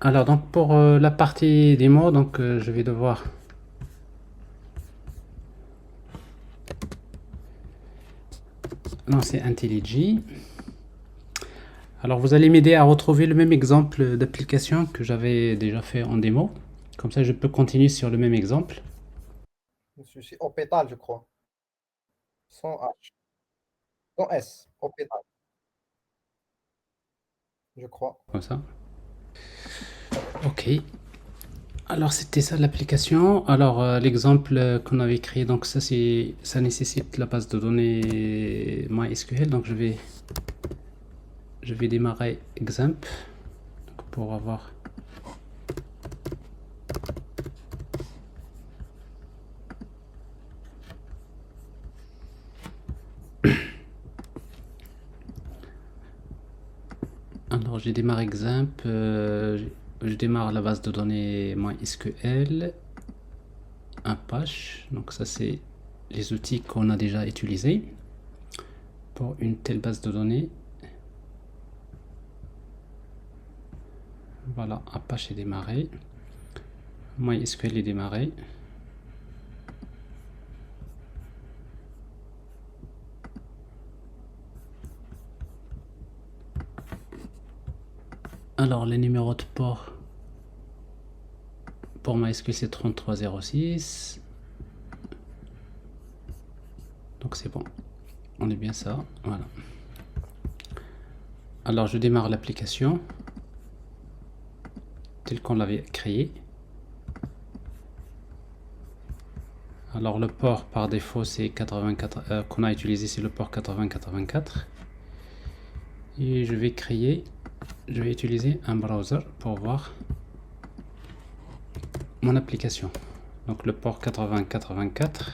Alors donc pour la partie démo, donc je vais devoir lancer IntelliJ. Alors vous allez m'aider à retrouver le même exemple d'application que j'avais déjà fait en démo. Comme ça je peux continuer sur le même exemple. Monsieur, c'est Hôpital, je crois. Sans H. Sans S. Hôpital, je crois. Comme ça. Ok. Alors c'était ça l'application. Alors l'exemple qu'on avait créé, donc ça nécessite la base de données MySQL. Donc je vais démarrer example donc, pour avoir. Alors j'ai démarré example. Je démarre la base de données MySQL. Apache. Donc ça c'est les outils qu'on a déjà utilisés pour une telle base de données. Voilà, Apache est démarré. MySQL est démarré. Alors les numéros de port pour MySQL c'est 3306. Donc c'est bon. On est bien ça. Voilà. Alors je démarre l'application telle qu'on l'avait créée. Alors le port par défaut c'est 84 qu'on a utilisé, c'est le port 8084. Et je vais utiliser un browser pour voir mon application. Donc le port 8084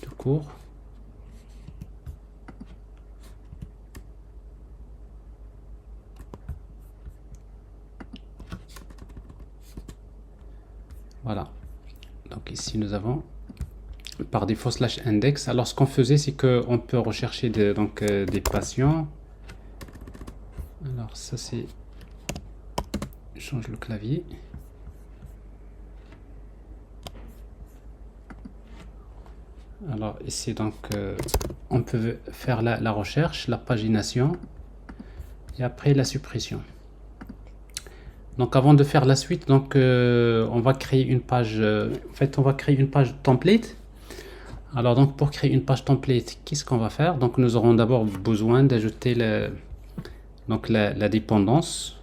tout court. Voilà. Donc ici nous avons par défaut /index. Alors ce qu'on faisait c'est qu'on peut rechercher des patients. Alors ça c'est, je change le clavier. Alors ici donc on peut faire la recherche, la pagination et après la suppression. Donc avant de faire la suite, donc on va créer une page. En fait, on va créer une page template. Alors donc pour créer une page template, qu'est-ce qu'on va faire? Donc nous aurons d'abord besoin d'ajouter la dépendance.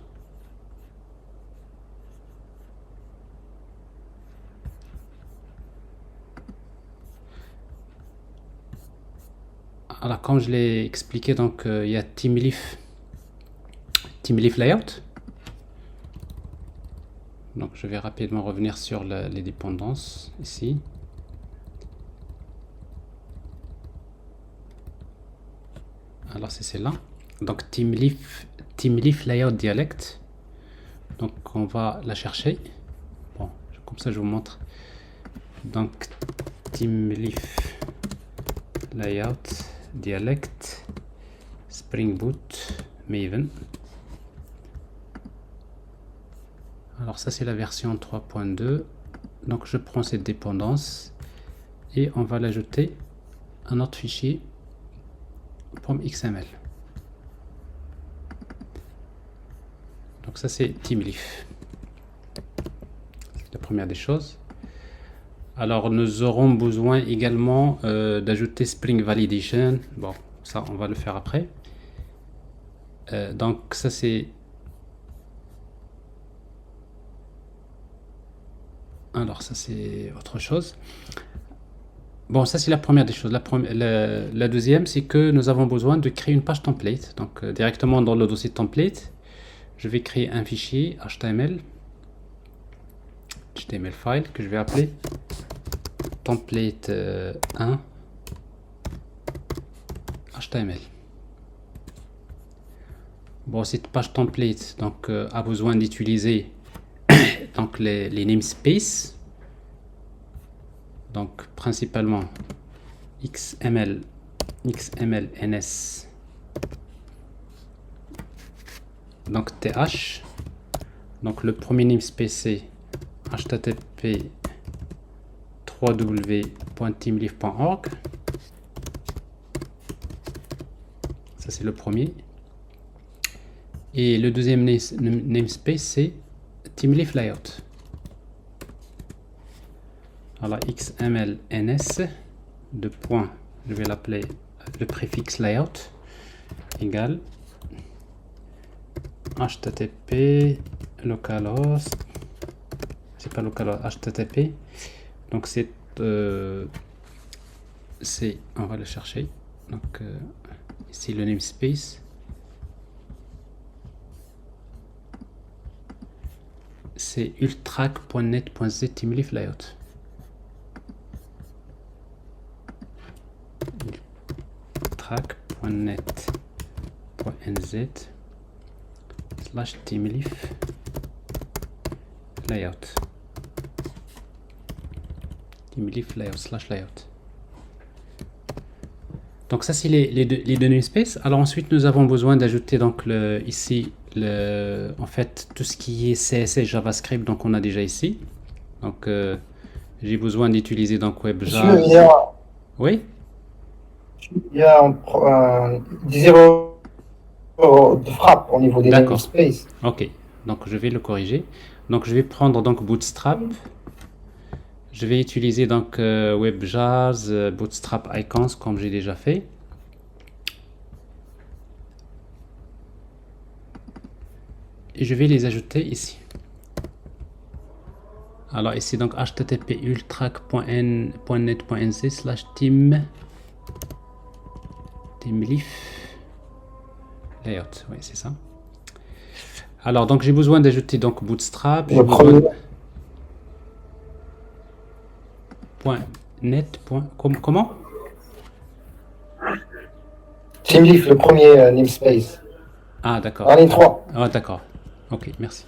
Alors comme je l'ai expliqué, donc il y a TeamLeaf Layout. Donc je vais rapidement revenir sur les dépendances ici. Alors c'est celle-là. Donc TeamLeaf Layout Dialect. Donc on va la chercher. Bon, comme ça je vous montre. Donc TeamLeaf Layout Dialect Spring Boot Maven. Alors ça c'est la version 3.2. Donc je prends cette dépendance et on va l'ajouter à notre fichier .xml. Donc ça c'est TeamLeaf. C'est la première des choses. Alors nous aurons besoin également d'ajouter Spring Validation. Bon, ça on va le faire après. Donc ça c'est... Alors ça c'est autre chose. Bon, ça c'est la première des choses. La deuxième, c'est que nous avons besoin de créer une page template. Donc directement dans le dossier template, je vais créer un fichier HTML file que je vais appeler template 1 HTML. Bon, cette page template donc a besoin d'utiliser donc les namespaces, donc principalement XML XMLNS. Donc TH. Donc le premier namespace c'est http www.teamleaf.org. Ça c'est le premier. Et le deuxième namespace c'est Teamleaf Layout. Alors XMLNS de point, je vais l'appeler le préfixe layout égale http localhost, c'est pas localhost, http, donc c'est on va le chercher, donc ici le namespace c'est ultrac.net.z teamleaf layout. ultrac.net.nz / teamleaf layout. Teamleaf layout / layout. Donc ça c'est les deux namespaces. Alors ensuite nous avons besoin d'ajouter donc ici en fait tout ce qui est CSS JavaScript, donc on a déjà ici. Donc j'ai besoin d'utiliser donc WebJars. Oui. Il y a des erreurs de frappe au niveau des namespaces. Ok, donc je vais le corriger. Donc je vais prendre donc Bootstrap. Je vais utiliser donc WebJars, Bootstrap Icons comme j'ai déjà fait. Et je vais les ajouter ici. Alors ici donc http ultrac.net.nz / teamleaf layout. Oui, c'est ça. Alors donc j'ai besoin d'ajouter donc Bootstrap. .net. Comment? Teamleaf, le premier namespace. Ah d'accord. Allez, 3. Ah d'accord. Ok, merci.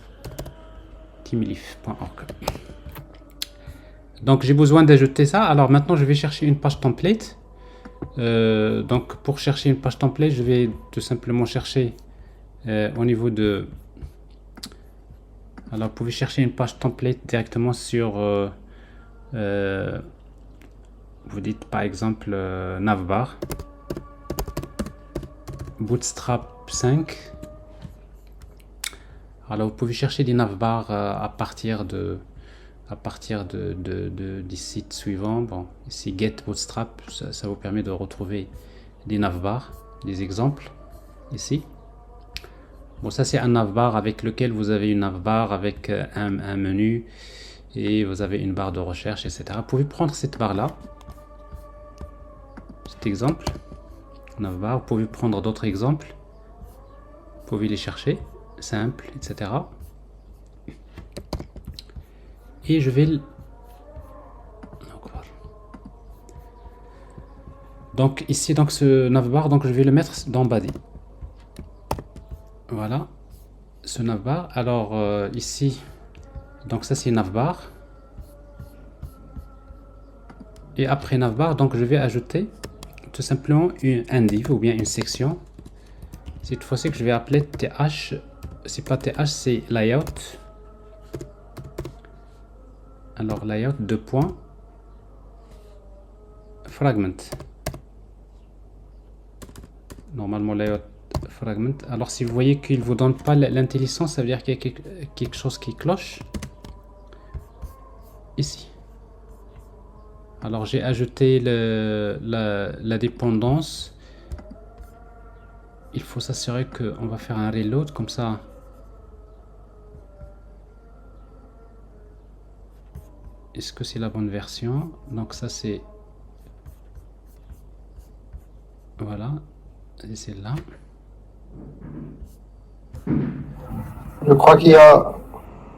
Teamleaf.org. Donc j'ai besoin d'ajouter ça. Alors maintenant je vais chercher une page template. Donc pour chercher une page template, je vais tout simplement chercher au niveau de... Alors vous pouvez chercher une page template directement sur... vous dites par exemple navbar, Bootstrap 5. Alors vous pouvez chercher des navbars à partir des sites suivants. Bon, ici Get Bootstrap, ça vous permet de retrouver des navbars, des exemples ici. Bon, ça c'est un navbar avec lequel vous avez une navbar avec un menu et vous avez une barre de recherche, etc. Vous pouvez prendre cette barre là, cet exemple navbar. Vous pouvez prendre d'autres exemples, vous pouvez les chercher, simple, etc. Et je vais donc ici donc ce navbar, donc je vais le mettre dans body. Voilà ce navbar. Alors ici donc ça c'est navbar, et après navbar donc je vais ajouter tout simplement un div ou bien une section. Cette fois-ci que je vais appeler th, c'est pas th, c'est layout. Alors layout de point fragment. Normalement layout fragment. Alors si vous voyez qu'il vous donne pas l'intelligence, ça veut dire qu'il y a quelque chose qui cloche ici. Alors j'ai ajouté la dépendance. Il faut s'assurer qu'on va faire un reload comme ça. Est-ce que c'est la bonne version? Donc ça c'est... Voilà. Et c'est là. Je crois qu'il y a un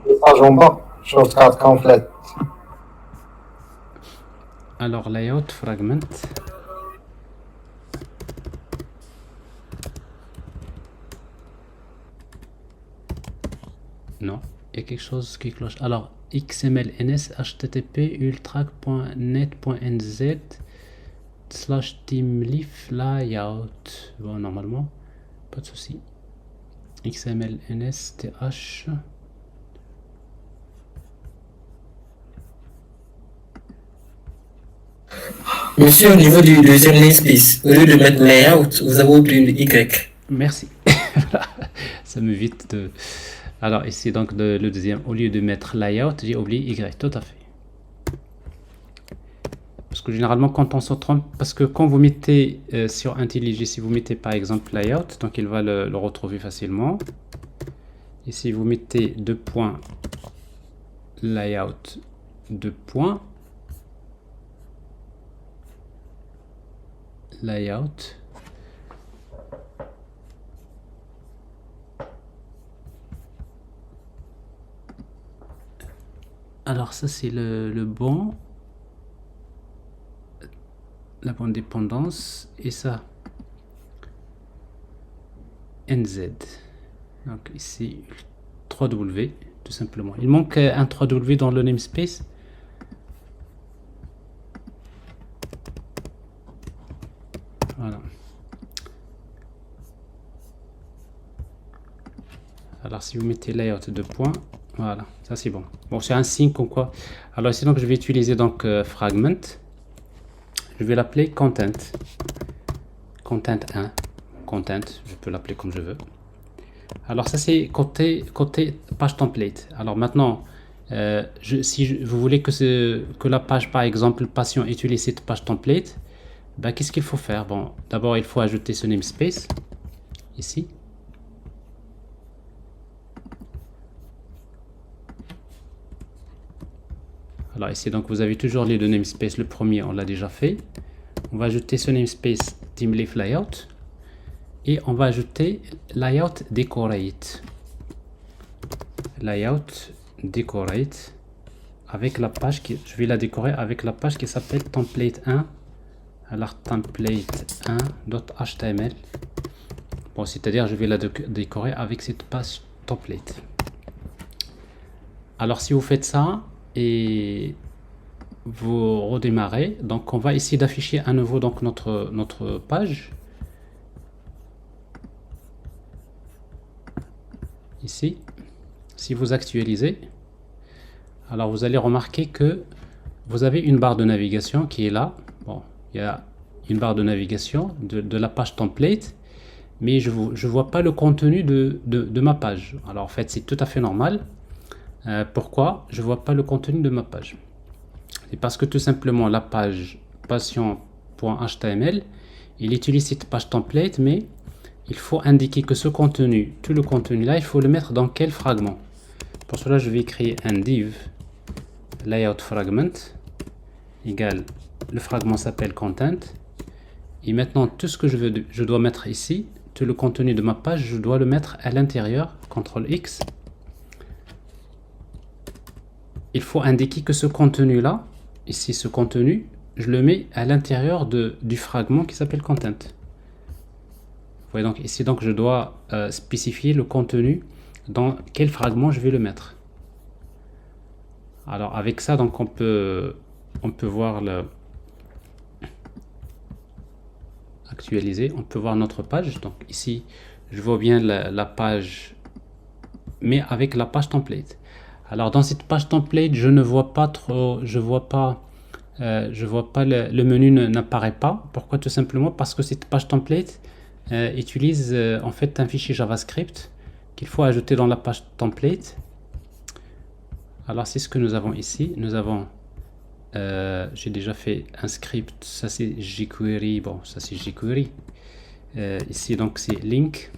message en bas. Shortcut complete. Alors layout fragment. Non, il y a quelque chose qui cloche. Alors XMLNS http ultrac.net.nz slash themeleaf layout. Bon, normalement, pas de souci. XML NSTH. Monsieur, au niveau du deuxième namespace, au lieu de mettre layout, vous avez oublié le Y. Merci. Ça m'évite de. Alors ici donc le deuxième, au lieu de mettre layout, j'ai oublié Y, tout à fait. Parce que généralement quand on se trompe, parce que quand vous mettez sur IntelliJ, si vous mettez par exemple layout, donc il va le retrouver facilement. Et si vous mettez deux points layout, deux points layout, alors ça c'est le bon, la bonne dépendance, et ça NZ, donc ici 3W tout simplement. Il manque un 3W dans le namespace. Voilà. Alors si vous mettez layout de points, voilà, ça c'est bon. Bon, c'est un signe comme quoi. Alors ici donc je vais utiliser donc fragment. Je vais l'appeler content. Content 1. Content, je peux l'appeler comme je veux. Alors ça c'est côté page template. Alors maintenant, si vous voulez que la page par exemple patient utilise cette page template, ben, qu'est-ce qu'il faut faire? Bon, d'abord il faut ajouter ce namespace ici. Alors ici donc vous avez toujours les deux namespaces. Le premier on l'a déjà fait. On va ajouter ce namespace themeleaf layout et on va ajouter layout decorate. Layout decorate avec la page qui, je vais la décorer avec la page qui s'appelle template 1. Alors template 1.html. Bon, c'est-à-dire je vais la décorer avec cette page template. Alors si vous faites ça et vous redémarrez, donc on va essayer d'afficher à nouveau donc notre page ici. Si vous actualisez, alors vous allez remarquer que vous avez une barre de navigation qui est là. Bon, il y a une barre de navigation de la page template, mais je vois pas le contenu de ma page. Alors en fait c'est tout à fait normal. Pourquoi je vois pas le contenu de ma page? C'est parce que tout simplement la page patient.html, il utilise cette page template, mais il faut indiquer que ce contenu, tout le contenu là, il faut le mettre dans quel fragment. Pour cela, je vais créer un div layout fragment égale, le fragment s'appelle content. Et maintenant, tout ce que je dois mettre ici, tout le contenu de ma page, je dois le mettre à l'intérieur, CTRL X. Il faut indiquer que ce contenu là, ici ce contenu, je le mets à l'intérieur du fragment qui s'appelle content. Vous voyez donc ici, donc je dois spécifier le contenu dans quel fragment je vais le mettre. Alors avec ça, donc on peut voir actualiser, on peut voir notre page. Donc ici, je vois bien la page, mais avec la page template. Alors dans cette page template, je ne vois pas trop, je vois pas le menu n'apparaît pas. Pourquoi? Tout simplement parce que cette page template utilise en fait un fichier JavaScript qu'il faut ajouter dans la page template. Alors c'est ce que nous avons ici. Nous avons, j'ai déjà fait un script, ça c'est jQuery, bon ça c'est jQuery. Ici donc c'est link,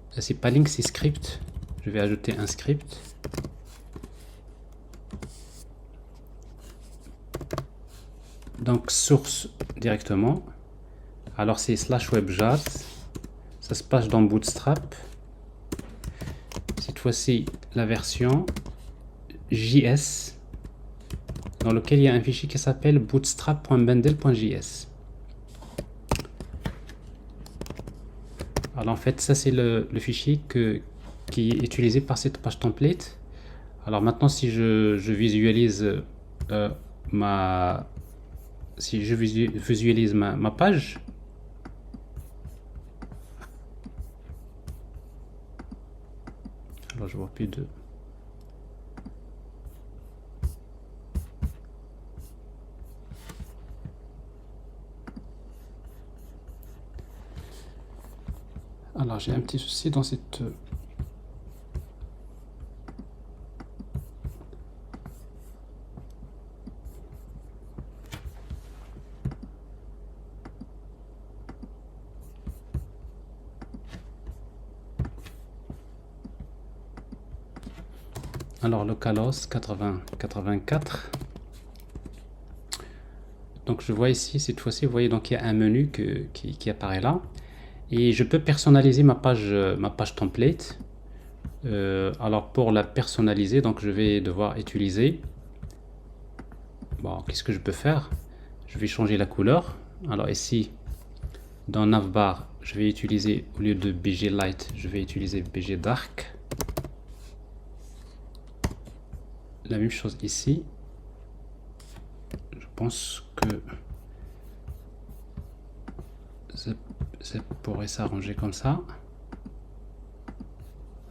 c'est pas link, c'est script. Je vais ajouter un script. Donc source directement. Alors c'est /webjars. Ça se passe dans Bootstrap. Cette fois-ci la version JS, dans lequel il y a un fichier qui s'appelle bootstrap.bundle.js. Alors en fait ça c'est le fichier qui est utilisé par cette page template. Alors maintenant si je visualise si je visualise ma page, alors je vois plus de... Alors j'ai un petit souci dans cette... Alors localhost 8084. Donc je vois ici, cette fois-ci, vous voyez, donc il y a un menu qui apparaît là. Et je peux personnaliser ma page template. Alors pour la personnaliser, donc je vais devoir utiliser... Bon, qu'est-ce que je peux faire? Je vais changer la couleur. Alors ici, dans navbar, je vais utiliser, au lieu de BG Light, je vais utiliser BG Dark. La même chose ici. Je pense que ça pourrait s'arranger comme ça.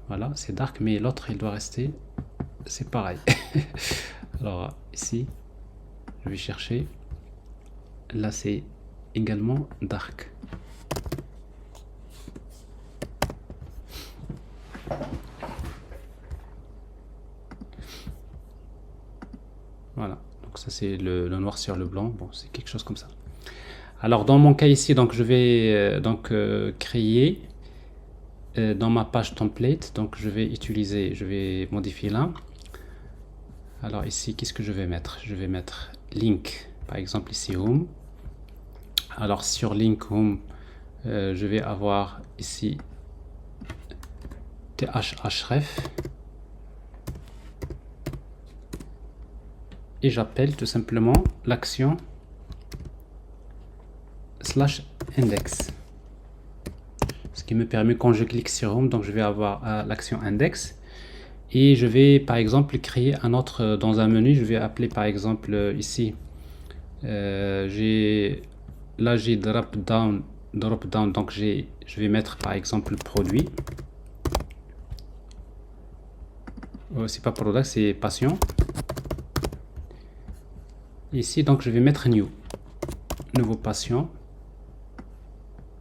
Voilà, c'est dark, mais l'autre il doit rester, c'est pareil. Alors ici, je vais chercher. Là c'est également dark. Voilà, donc ça c'est le noir sur le blanc. Bon, c'est quelque chose comme ça. Alors dans mon cas ici, donc je vais créer dans ma page template. Donc je vais modifier là. Alors ici, qu'est-ce que je vais mettre? Je vais mettre link, par exemple ici home. Alors sur link home, je vais avoir ici thref. Et j'appelle tout simplement l'action /index. Ce qui me permet, quand je clique sur home, donc je vais avoir l'action index. Et je vais par exemple créer un autre dans un menu. Je vais appeler par exemple ici. J'ai drop down. Donc je vais mettre par exemple produit. C'est pas product, c'est passion. Ici donc je vais mettre nouveau passion.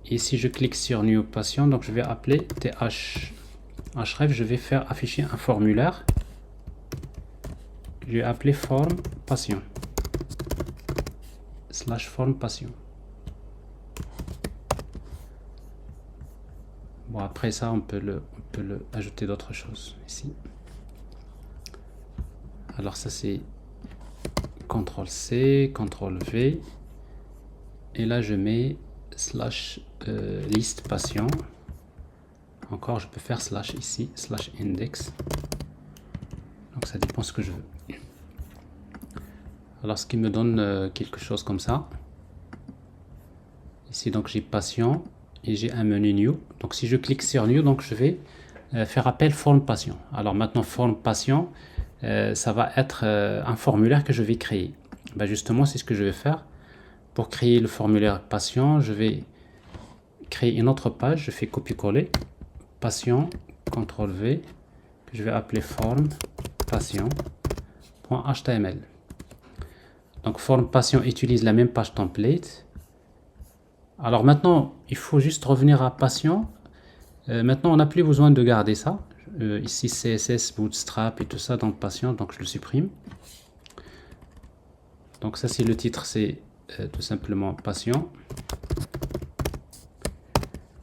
Et si je clique sur new passion, donc je vais appeler thref. Je vais faire afficher un formulaire. Je vais appeler form passion /form passion. Bon, après ça on peut le ajouter d'autres choses ici. Alors ça c'est CTRL C, CTRL V, et là je mets /list passion. Encore je peux faire slash ici, /index. Donc ça dépend ce que je veux. Alors ce qui me donne quelque chose comme ça. Ici donc j'ai passion et j'ai un menu new. Donc si je clique sur new, donc je vais faire appel form passion. Alors maintenant form passion, ça va être un formulaire que je vais créer. Ben justement c'est ce que je vais faire. Pour créer le formulaire passion, je vais créer une autre page. Je fais copier-coller passion, CTRL V, que je vais appeler form passion.html. Donc form passion utilise la même page template. Alors maintenant il faut juste revenir à passion. Maintenant on n'a plus besoin de garder ça. Ici CSS, Bootstrap et tout ça dans passion, donc je le supprime. Donc ça c'est le titre, c'est tout simplement passion.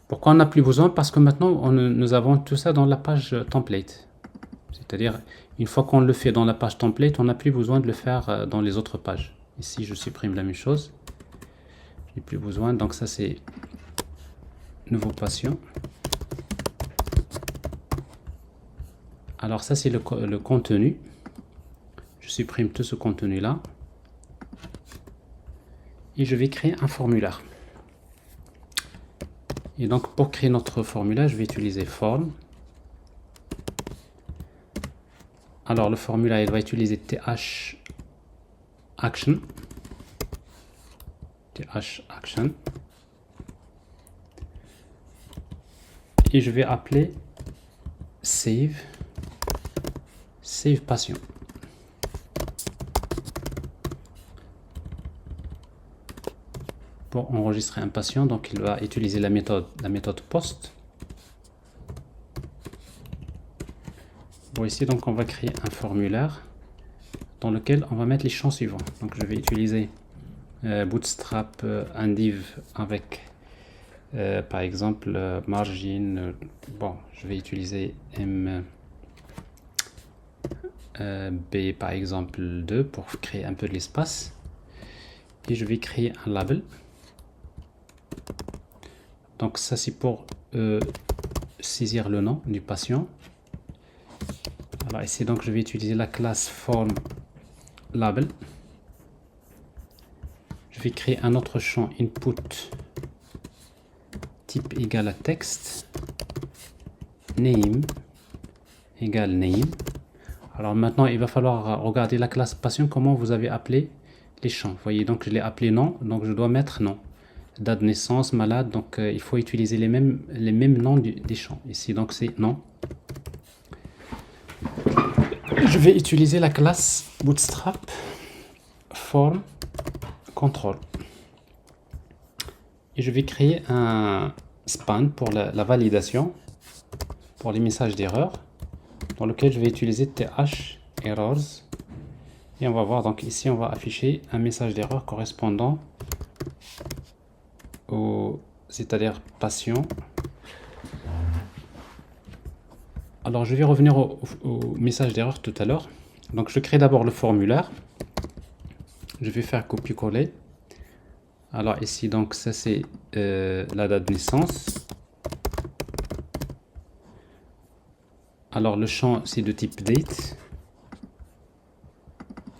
Pourquoi on n'a plus besoin? Parce que maintenant nous avons tout ça dans la page template. C'est-à-dire une fois qu'on le fait dans la page template, on n'a plus besoin de le faire dans les autres pages. Ici je supprime la même chose. Je n'ai plus besoin, donc ça c'est nouveau passion. Alors ça c'est le contenu. Je supprime tout ce contenu là. Et je vais créer un formulaire. Et donc pour créer notre formulaire, je vais utiliser form. Alors le formulaire il va utiliser th action. th action. Et je vais appeler save passion. Pour enregistrer un patient, donc il va utiliser la méthode post. Bon, ici donc on va créer un formulaire dans lequel on va mettre les champs suivants. Donc je vais utiliser Bootstrap un div avec par exemple margin. Bon, je vais utiliser B par exemple 2 pour créer un peu de l'espace. Et je vais créer un label. Donc ça c'est pour saisir le nom du patient. Alors ici donc je vais utiliser la classe form label. Je vais créer un autre champ input type égal à texte, name égale name. Alors maintenant il va falloir regarder la classe patient, comment vous avez appelé les champs. Vous voyez, donc je l'ai appelé nom, donc je dois mettre nom. Date de naissance, malade, donc il faut utiliser les mêmes noms des champs. Ici donc c'est nom. Je vais utiliser la classe Bootstrap form control. Et je vais créer un span pour la validation, pour les messages d'erreur, dans lequel je vais utiliser th errors. Et on va voir, donc ici on va afficher un message d'erreur correspondant au, c'est-à-dire patient. Alors je vais revenir au message d'erreur tout à l'heure. Donc je crée d'abord le formulaire. Je vais faire copier-coller. Alors ici donc ça c'est la date de naissance. Alors le champ c'est de type date.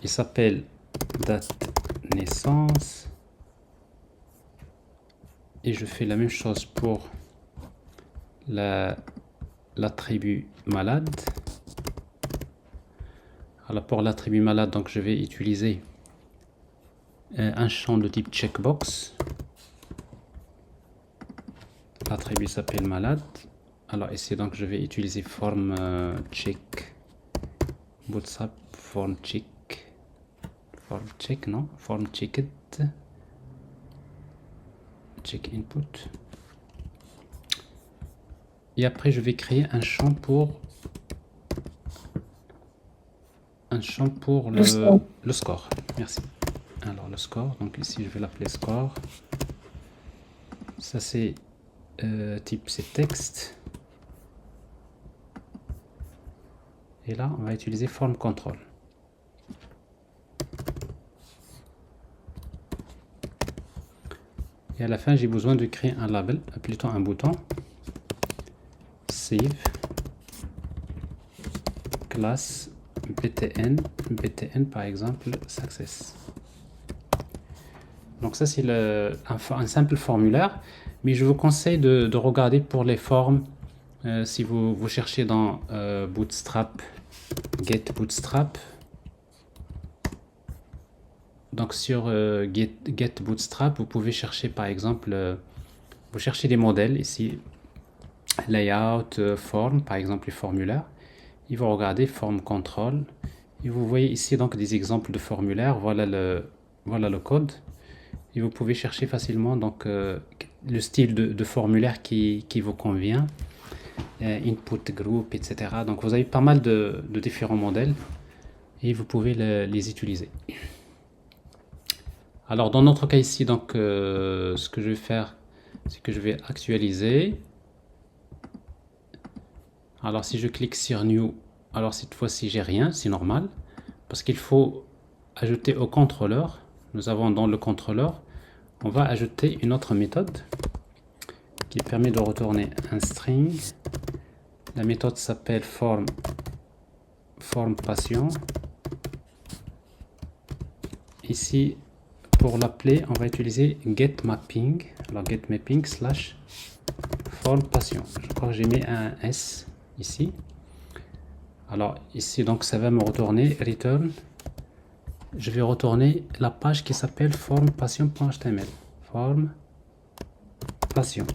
Il s'appelle date naissance. Et je fais la même chose pour l'attribut malade. Alors pour l'attribut malade, donc je vais utiliser un champ de type checkbox. L'attribut s'appelle malade. Alors ici donc je vais utiliser form check, bootstrap form check, form checked, check input. Et après je vais créer un champ pour le score. Merci. Alors le score, donc ici je vais l'appeler score. Ça c'est type c'est texte. Et là on va utiliser form control. Et à la fin j'ai besoin de créer un label, plutôt un bouton. Save classe btn par exemple success. Donc ça c'est un simple formulaire, mais je vous conseille de regarder pour les formes si vous cherchez dans Bootstrap, get Bootstrap. Donc sur get Bootstrap vous pouvez chercher par exemple, vous cherchez des modèles ici, layout, form par exemple les formulaires, et vous regardez form control et vous voyez ici donc des exemples de formulaires. Voilà le code et vous pouvez chercher facilement donc le style de formulaire qui vous convient, input group, etc. Donc vous avez pas mal de différents modèles et vous pouvez les utiliser. Alors dans notre cas ici donc ce que je vais faire, c'est que je vais actualiser. Alors si je clique sur New, alors cette fois-ci j'ai rien, c'est normal, parce qu'il faut ajouter au contrôleur. Nous avons dans le contrôleur, on va ajouter une autre méthode qui permet de retourner un string. La méthode s'appelle form patient. Ici, pour l'appeler, on va utiliser getMapping. Alors getMapping slash form patient. Je crois que j'ai mis un S ici. Alors ici donc ça va me retourner return. Je vais retourner la page qui s'appelle formpatient.html. forme passion.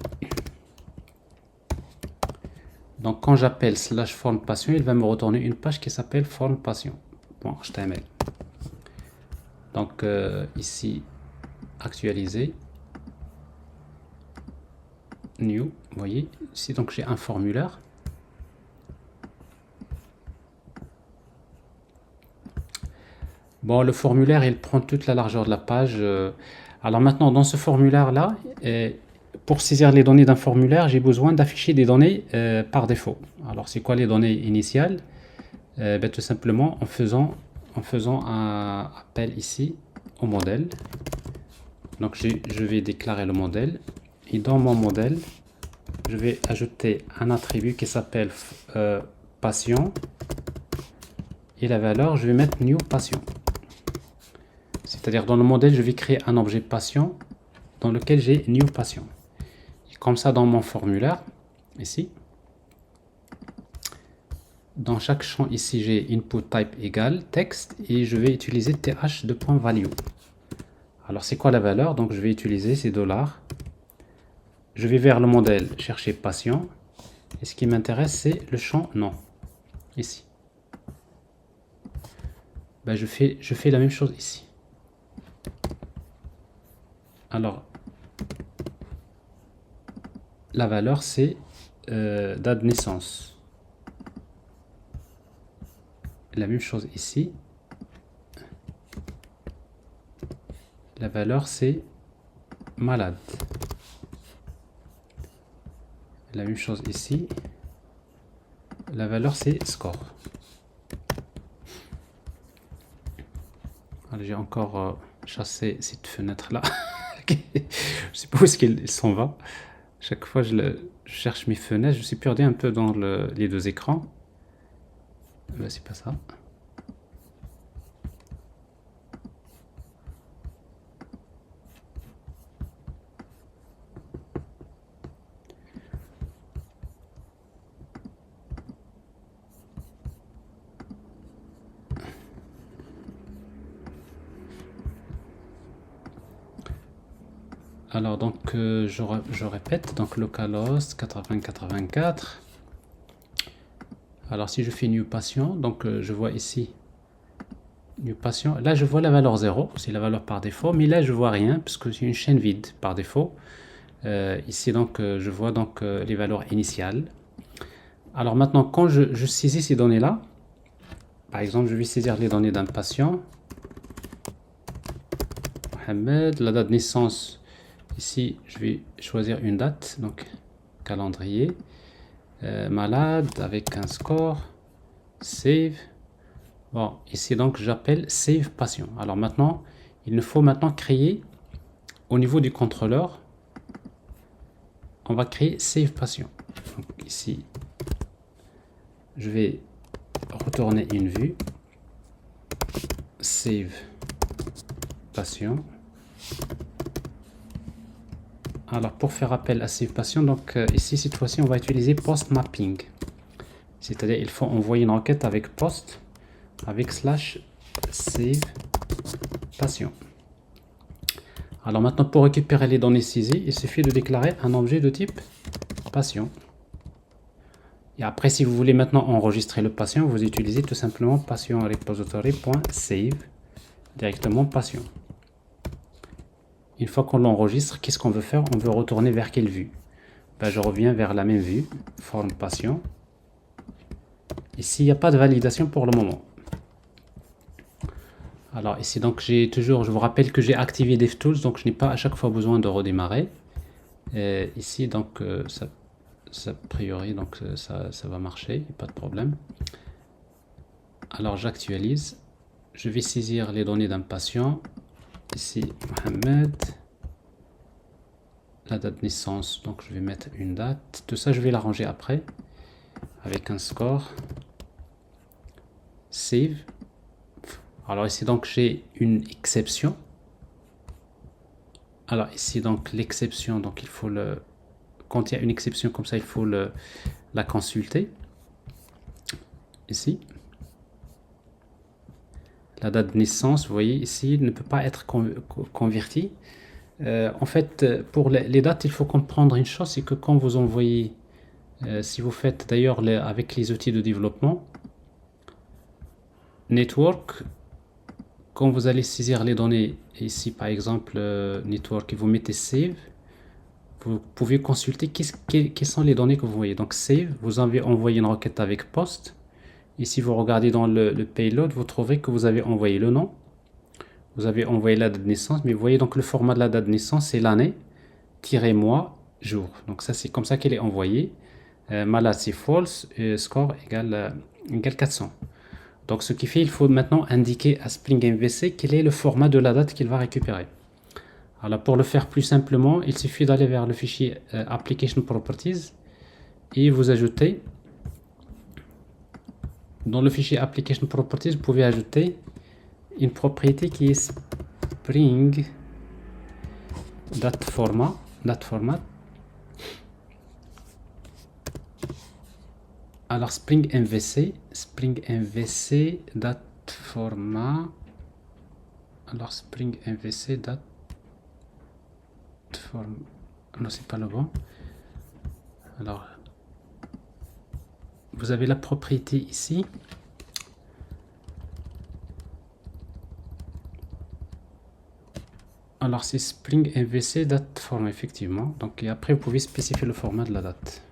Donc quand j'appelle slash forme passion, il va me retourner une page qui s'appelle forme passion. Bon, HTML. Donc ici, actualiser. New, vous voyez, ici donc j'ai un formulaire. Bon, le formulaire, il prend toute la largeur de la page. Alors maintenant, dans ce formulaire-là, pour saisir les données d'un formulaire, j'ai besoin d'afficher des données par défaut. Alors, c'est quoi les données initiales? Tout simplement en faisant un appel ici au modèle. Donc, je vais déclarer le modèle. Et dans mon modèle, je vais ajouter un attribut qui s'appelle passion. Et la valeur, je vais mettre new passion. C'est-à-dire dans le modèle, je vais créer un objet passion dans lequel j'ai new passion. Et comme ça, dans mon formulaire, ici, dans chaque champ ici, j'ai input type égale texte et je vais utiliser th2.value. Alors, c'est quoi la valeur? Donc, je vais utiliser ces $. Je vais vers le modèle chercher passion. Et ce qui m'intéresse, c'est le champ nom. Ici. Ben, je fais la même chose ici. Alors, la valeur, c'est date de naissance. La même chose ici. La valeur, c'est malade. La même chose ici. La valeur, c'est score. J'ai encore chassé cette fenêtre-là. Je ne sais pas où est-ce qu'il s'en va. Chaque fois, je cherche mes fenêtres. Je suis perdu un peu dans les deux écrans. C'est pas ça. Alors donc je répète, donc localhost 8084. Alors si je fais new patient, donc je vois ici new patient. Là je vois la valeur 0, c'est la valeur par défaut, mais là je vois rien puisque c'est une chaîne vide par défaut. Ici donc je vois donc les valeurs initiales. Alors maintenant quand je saisis ces données là, par exemple je vais saisir les données d'un patient. Mohamed, la date de naissance. Ici, je vais choisir une date, donc calendrier, malade avec un score, save. Bon, ici donc j'appelle save patient. Alors maintenant, il nous faut maintenant créer au niveau du contrôleur, on va créer save patient. Donc ici, je vais retourner une vue, save patient. Alors pour faire appel à save patient, donc ici cette fois-ci on va utiliser post mapping. C'est-à-dire il faut envoyer une requête avec post avec slash save patient. Alors maintenant pour récupérer les données saisies, il suffit de déclarer un objet de type patient. Et après si vous voulez maintenant enregistrer le patient, vous utilisez tout simplement patient repository.save directement patient. Une fois qu'on l'enregistre, qu'est-ce qu'on veut faire? On veut retourner vers quelle vue? Je reviens vers la même vue, forme patient. Ici, il n'y a pas de validation pour le moment. Alors ici, donc j'ai toujours, je vous rappelle que j'ai activé DevTools, donc je n'ai pas à chaque fois besoin de redémarrer. Et ici, donc ça a priori, donc ça va marcher, pas de problème. Alors j'actualise. Je vais saisir les données d'un patient. Ici, Mohamed, la date de naissance, donc je vais mettre une date. Tout ça, je vais l'arranger après avec un score. Save. Alors ici, donc j'ai une exception. Alors ici, donc l'exception, donc il faut quand il y a une exception comme ça, il faut la consulter. Ici. La date de naissance, vous voyez ici, ne peut pas être convertie. En fait, pour les dates, il faut comprendre une chose, c'est que quand vous envoyez, si vous faites d'ailleurs avec les outils de développement, Network, quand vous allez saisir les données, ici par exemple, Network, et vous mettez Save, vous pouvez consulter quelles sont les données que vous voyez. Donc Save, vous avez envoyé une requête avec Post. Et si vous regardez dans le payload, vous trouverez que vous avez envoyé le nom, vous avez envoyé la date de naissance, mais vous voyez donc le format de la date de naissance, c'est l'année, mois, jour. Donc ça, c'est comme ça qu'elle est envoyée. Malade, c'est false, et score égale 400. Donc ce qui fait, il faut maintenant indiquer à Spring MVC quel est le format de la date qu'il va récupérer. Alors pour le faire plus simplement, il suffit d'aller vers le fichier Application Properties et vous ajoutez, dans le fichier Application Properties, vous pouvez ajouter une propriété qui est Spring Date Format. Alors Spring MVC date format. Alors Spring MVC date format. Non, c'est pas le bon. Alors vous avez la propriété ici. Alors c'est Spring MVC date format effectivement. Donc et après vous pouvez spécifier le format de la date.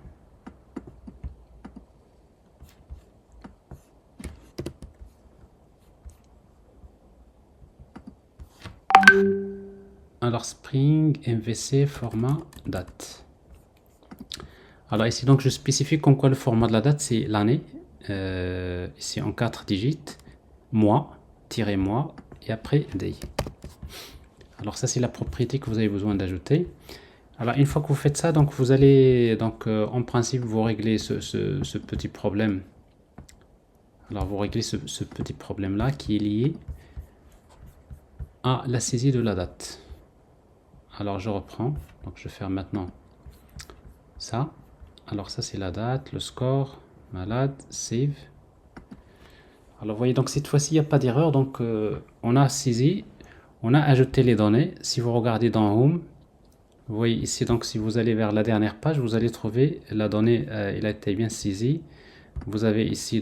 Alors Spring MVC format date. Alors ici donc je spécifie comme quoi le format de la date c'est l'année, ici en 4 digits, mois, mois et après day. Alors ça c'est la propriété que vous avez besoin d'ajouter. Alors une fois que vous faites ça, donc vous allez donc en principe vous réglez ce petit problème. Alors vous réglez ce petit problème là qui est lié à la saisie de la date. Alors je reprends, donc je vais faire maintenant ça. Alors ça c'est la date, le score, malade, save. Alors vous voyez donc cette fois-ci il n'y a pas d'erreur, donc on a saisi, on a ajouté les données. Si vous regardez dans Home, vous voyez ici donc si vous allez vers la dernière page, vous allez trouver la donnée, elle a été bien saisie. Vous avez ici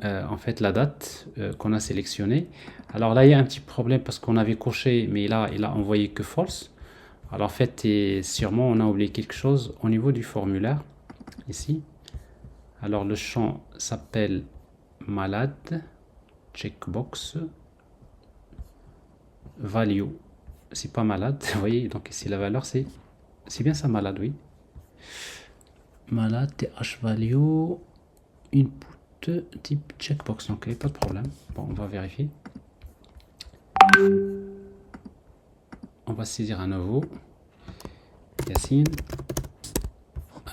en fait la date qu'on a sélectionnée. Alors là il y a un petit problème parce qu'on avait coché, mais là il a envoyé que false. Alors en fait, et sûrement on a oublié quelque chose au niveau du formulaire ici. Alors le champ s'appelle malade, checkbox, value, c'est pas malade, vous voyez, donc ici la valeur c'est bien ça malade, oui. Malade, th value, input type checkbox, ok, pas de problème. Bon, on va vérifier. On va saisir à nouveau. Yacine.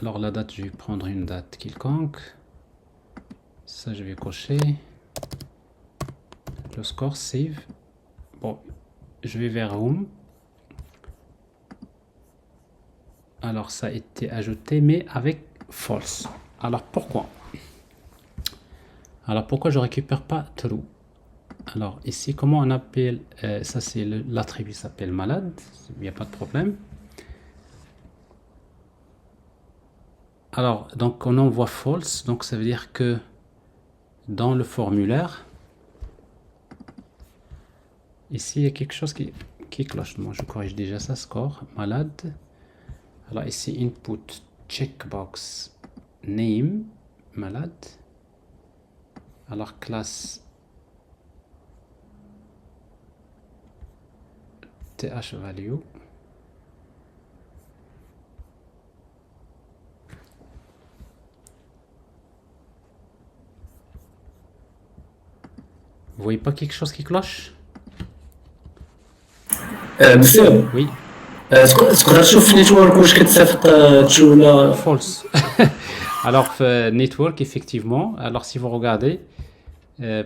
Alors la date, je vais prendre une date quelconque. Ça, je vais cocher. Le score, save. Bon, je vais vers Home. Alors ça a été ajouté, mais avec false. Alors pourquoi? Alors pourquoi je récupère pas true? Alors ici, comment on appelle ça? C'est l'attribut s'appelle malade. Il n'y a pas de problème. Alors donc on envoie false, donc ça veut dire que dans le formulaire, ici il y a quelque chose qui cloche. Moi je corrige déjà ça, score malade. Alors ici input checkbox name malade. Alors classe th value. Vous voyez pas quelque chose qui cloche? monsieur, Oui, تقدر تشوف في نيتورك واش كتصيفط تجوله false. Alors network effectivement. Alors si vous regardez,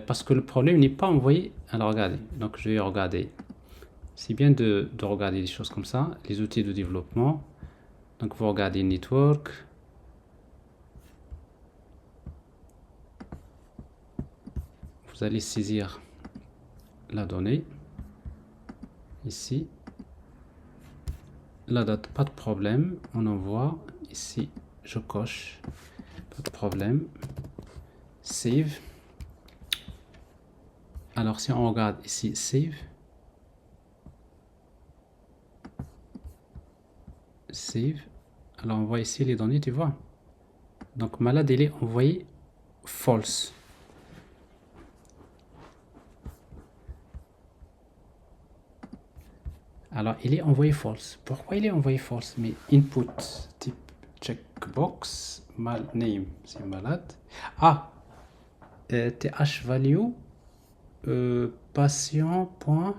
parce que le problème n'est pas envoyé. Alors regardez, donc je vais regarder. C'est bien de regarder des choses comme ça, les outils de développement. Donc vous regardez network. Vous allez saisir la donnée ici. la date, pas de problème. On envoie. Ici, je coche. Pas de problème. Save. Alors, si on regarde ici, save. Save. Alors, on voit ici les données, tu vois. Donc, malade, il est envoyé false. Alors, il est envoyé false. Pourquoi il est envoyé false? Mais input, type checkbox, name, c'est malade. Ah, th value, patient. Point.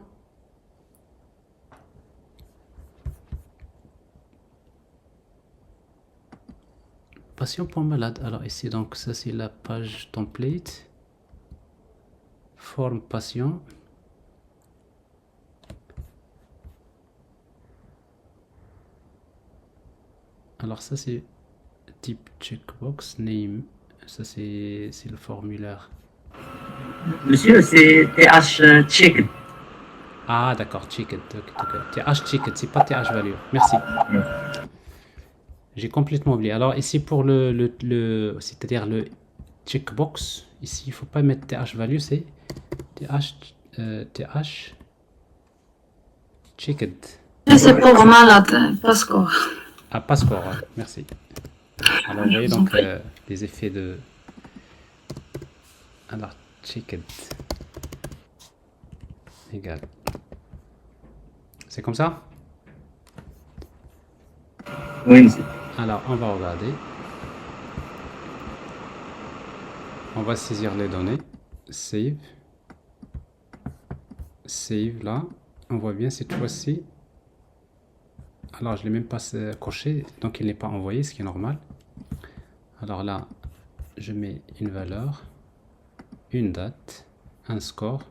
Patient.malade. Alors ici, donc ça c'est la page template. Forme patient. Alors ça c'est type checkbox, name. Ça c'est le formulaire. Monsieur, c'est TH check. Ah d'accord, ticket. TH ticket, c'est pas TH value. Merci. J'ai complètement oublié. Alors ici pour c'est-à-dire le checkbox, ici il faut pas mettre TH value, c'est TH ticket. C'est pour malade, pas score. Ah, pas score, ouais. Merci. Alors vous voyez donc les effets de... Alors, ticket égal. C'est comme ça? Oui, monsieur. Alors, on va regarder. On va saisir les données. Save. Save, là. On voit bien cette fois-ci. Alors, je ne l'ai même pas coché, donc il n'est pas envoyé, ce qui est normal. Alors là, je mets une valeur, une date, un score.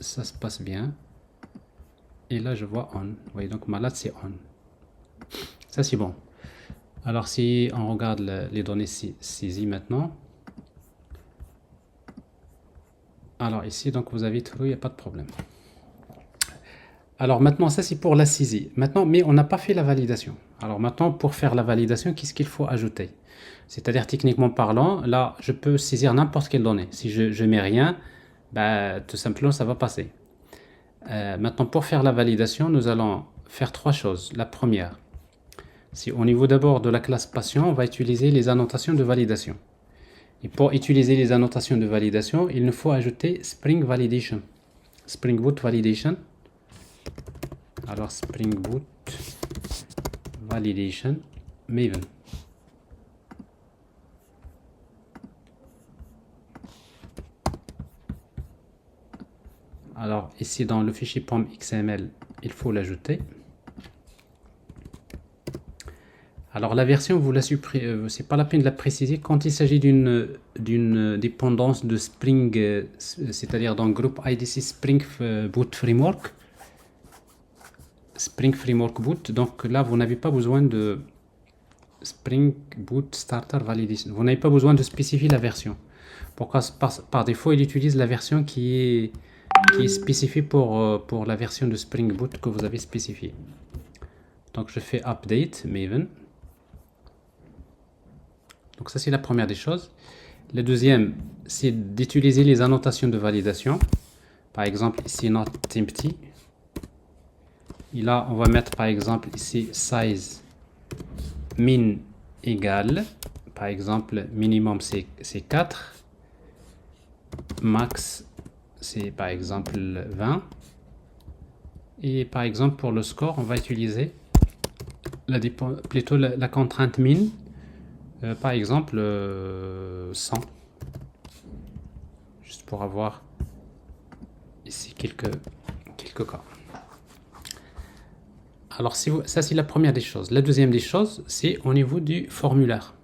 Ça se passe bien. Et là, je vois on. Vous voyez, donc malade, c'est on. Ça, c'est bon. Alors, si on regarde les données saisies maintenant. Alors ici, donc vous avez tout, il n'y a pas de problème. Alors maintenant, ça c'est pour la saisie. Maintenant, mais on n'a pas fait la validation. Alors maintenant, pour faire la validation, qu'est-ce qu'il faut ajouter? C'est-à-dire, techniquement parlant, là, je peux saisir n'importe quelle donnée. Si je mets rien, bah, tout simplement, ça va passer. Maintenant, pour faire la validation, nous allons faire trois choses. La première, c'est au niveau d'abord de la classe patient, on va utiliser les annotations de validation. Et pour utiliser les annotations de validation, il nous faut ajouter Spring Validation. Spring Boot Validation. Alors, Spring Boot Validation Maven. Alors, ici dans le fichier .xml, il faut l'ajouter. Alors, la version, vous la supprimez, c'est pas la peine de la préciser. Quand il s'agit d'une dépendance de Spring, c'est-à-dire dans le groupe IDC Spring Boot Framework, Spring Framework Boot, donc là, vous n'avez pas besoin de Spring Boot Starter Validation. Vous n'avez pas besoin de spécifier la version. Pourquoi? Par défaut, il utilise la version qui est spécifiée pour la version de Spring Boot que vous avez spécifiée. Donc, je fais Update Maven. Donc, ça, c'est la première des choses. La deuxième, c'est d'utiliser les annotations de validation. Par exemple, ici, not empty. Et là, on va mettre par exemple ici size min égale, par exemple, minimum c'est 4, max c'est par exemple 20. Et par exemple, pour le score, on va utiliser plutôt la contrainte min, par exemple 100. Juste pour avoir ici quelques cas. Alors, ça, c'est la première des choses. La deuxième des choses, c'est au niveau du formulaire.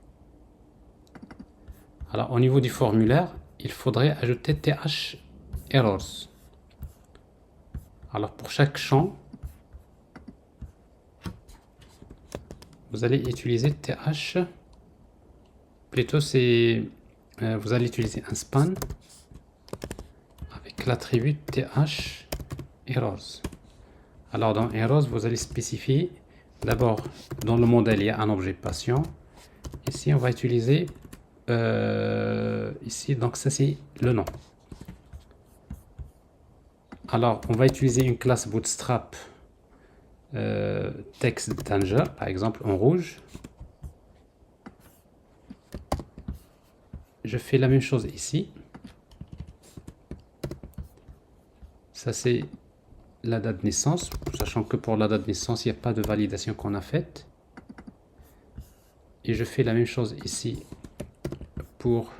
Alors, au niveau du formulaire, il faudrait ajouter TH errors. Alors, pour chaque champ, vous allez utiliser TH. Plutôt, vous allez utiliser un span avec l'attribut TH errors. Alors dans Eros, vous allez spécifier, d'abord dans le modèle, il y a un objet patient. Ici, on va utiliser, ici, donc ça c'est le nom. Alors, on va utiliser une classe Bootstrap text danger, par exemple en rouge. Je fais la même chose ici. Ça c'est la date de naissance, sachant que pour la date de naissance, il n'y a pas de validation qu'on a faite. Et je fais la même chose ici pour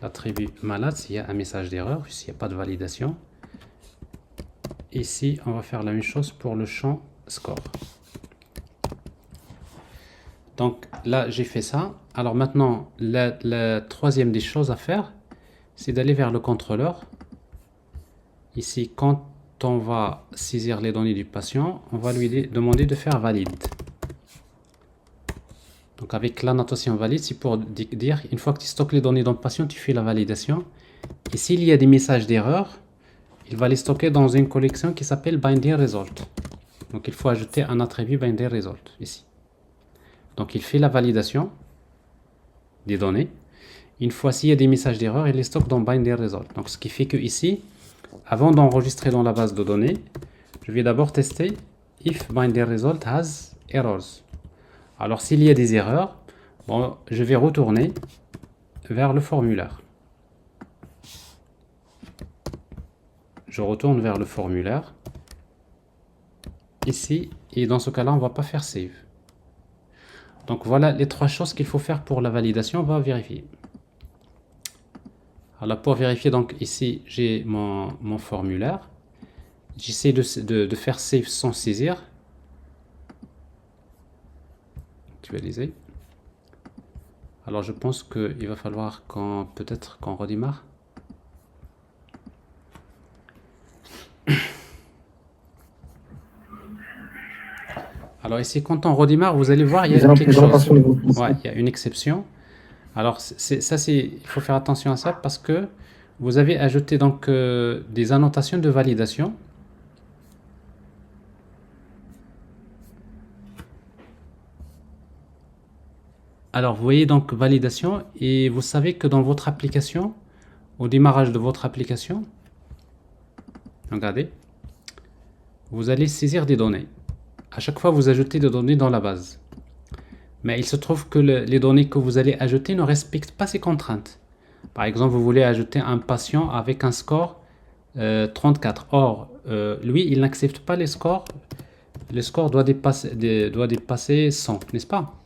l'attribut malade, s'il y a un message d'erreur, s'il n'y a pas de validation. Ici, on va faire la même chose pour le champ score. Donc là, j'ai fait ça. Alors maintenant, la troisième des choses à faire, c'est d'aller vers le contrôleur. Ici, quand on va saisir les données du patient, on va lui demander de faire valide. Donc avec la notation valide, c'est pour dire, une fois que tu stockes les données dans le patient, tu fais la validation. Et s'il y a des messages d'erreur, il va les stocker dans une collection qui s'appelle binding result. Donc il faut ajouter un attribut binding result ici. Donc il fait la validation des données. Une fois s'il y a des messages d'erreur, il les stocke dans binding result. Donc ce qui fait que ici, avant d'enregistrer dans la base de données, je vais d'abord tester if binding result has errors. Alors s'il y a des erreurs, bon, je vais retourner vers le formulaire. Je retourne vers le formulaire ici, et dans ce cas-là, on ne va pas faire save. Donc voilà les trois choses qu'il faut faire pour la validation. On va vérifier. Alors pour vérifier, donc ici j'ai mon formulaire. J'essaie de faire save sans saisir. Actualiser. Alors je pense qu'il va falloir peut-être qu'on redémarre. Alors ici, quand on redémarre, vous allez voir, il y a quelque chose. Ouais, il y a une exception. Alors il faut faire attention à ça parce que vous avez ajouté donc des annotations de validation. Alors vous voyez donc validation, et vous savez que dans votre application, au démarrage de votre application, regardez, vous allez saisir des données. À chaque fois, vous ajoutez des données dans la base. Mais il se trouve que les données que vous allez ajouter ne respectent pas ces contraintes. Par exemple, vous voulez ajouter un patient avec un score 34. Or, lui, il n'accepte pas les scores. Le score doit dépasser 100, n'est-ce pas?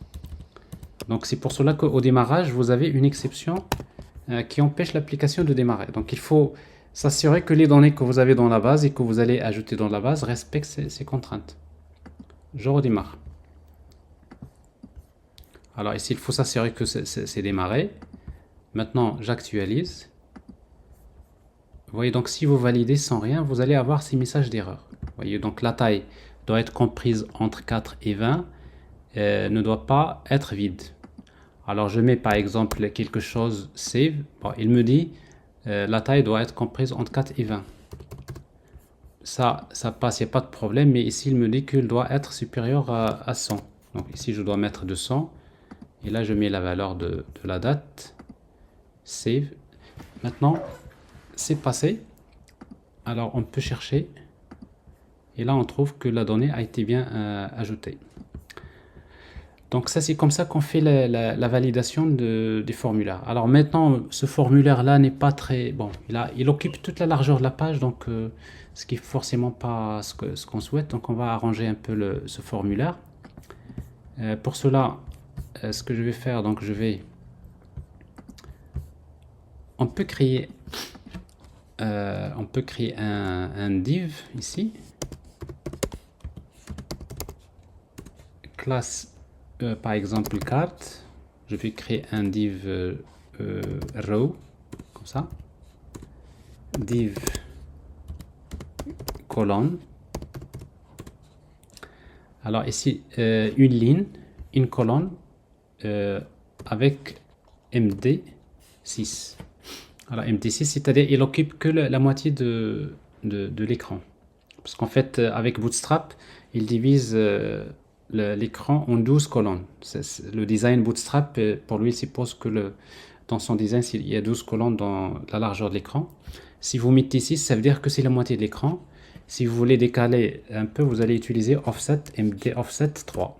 Donc, c'est pour cela qu'au démarrage, vous avez une exception qui empêche l'application de démarrer. Donc, il faut s'assurer que les données que vous avez dans la base et que vous allez ajouter dans la base respectent ces contraintes. Je redémarre. Alors ici, il faut s'assurer que c'est démarré. Maintenant, j'actualise. Vous voyez, donc si vous validez sans rien, vous allez avoir ces messages d'erreur. Vous voyez, donc la taille doit être comprise entre 4 et 20, ne doit pas être vide. Alors je mets par exemple quelque chose save. Bon, il me dit la taille doit être comprise entre 4 et 20. Ça passe, il n'y a pas de problème, mais ici il me dit qu'il doit être supérieur à 100. Donc ici je dois mettre 200, et là je mets la valeur de la date, save. Maintenant c'est passé, alors on peut chercher, et là on trouve que la donnée a été bien ajoutée. Donc ça c'est comme ça qu'on fait la validation des formulaires. Alors maintenant ce formulaire là n'est pas très bon, il occupe toute la largeur de la page, donc ce qui est forcément pas ce qu'on souhaite. Donc on va arranger un peu ce formulaire. Pour cela, ce que je vais faire, donc on peut créer un div ici, classe par exemple carte. Je vais créer un div row comme ça, div colonne. Alors ici une ligne, une colonne avec MD6. Alors MD6, c'est-à-dire il occupe que la moitié de l'écran. Parce qu'en fait, avec Bootstrap, il divise l'écran en 12 colonnes. Le design Bootstrap, pour lui, il suppose que dans son design, il y a 12 colonnes dans la largeur de l'écran. Si vous mettez 6, ça veut dire que c'est la moitié de l'écran. Si vous voulez décaler un peu, vous allez utiliser Offset MD Offset 3.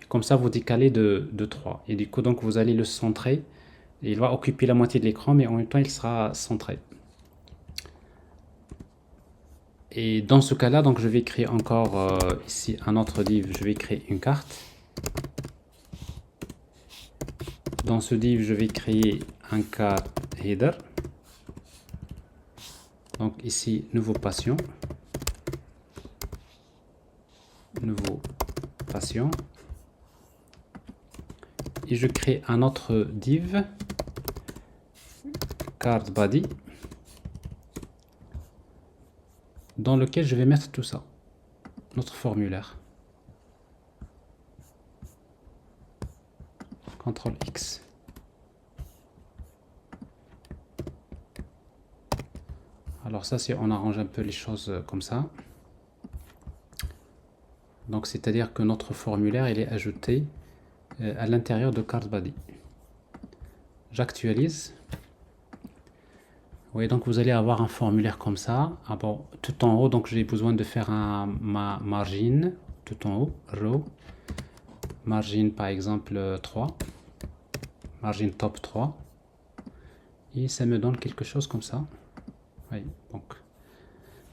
Comme ça, vous décalez de 3. Et du coup, donc, vous allez le centrer. Il va occuper la moitié de l'écran, mais en même temps, il sera centré. Et dans ce cas-là, donc, je vais créer encore ici un autre div. Je vais créer une carte. Dans ce div, je vais créer un carte header. Donc ici, nouveau patient. Nouveau patient. Et je crée un autre div. Card body. Dans lequel je vais mettre tout ça. Notre formulaire. CTRL X. Alors ça, c'est on arrange un peu les choses comme ça. Donc c'est-à-dire que notre formulaire, il est ajouté à l'intérieur de Card Body. J'actualise. Oui, donc vous allez avoir un formulaire comme ça. Ah bon, tout en haut, donc j'ai besoin de faire ma margin. Tout en haut, row. Margin par exemple 3. Margin top 3. Et ça me donne quelque chose comme ça. Oui, donc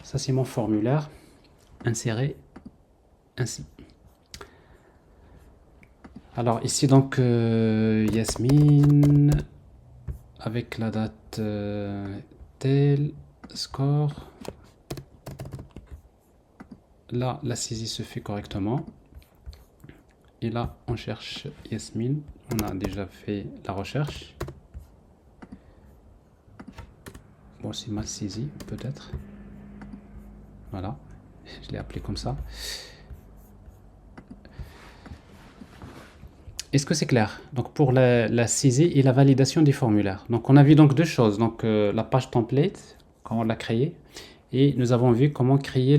ça c'est mon formulaire inséré ainsi. Alors ici donc Yasmine avec la date tel score. Là la saisie se fait correctement. Et là on cherche Yasmine. On a déjà fait la recherche. Bon, c'est mal saisi, peut-être. Voilà, je l'ai appelé comme ça. Est-ce que c'est clair? Donc pour la saisie et la validation des formulaires. Donc on a vu donc deux choses. Donc la page template, comment on l'a créée, et nous avons vu comment créer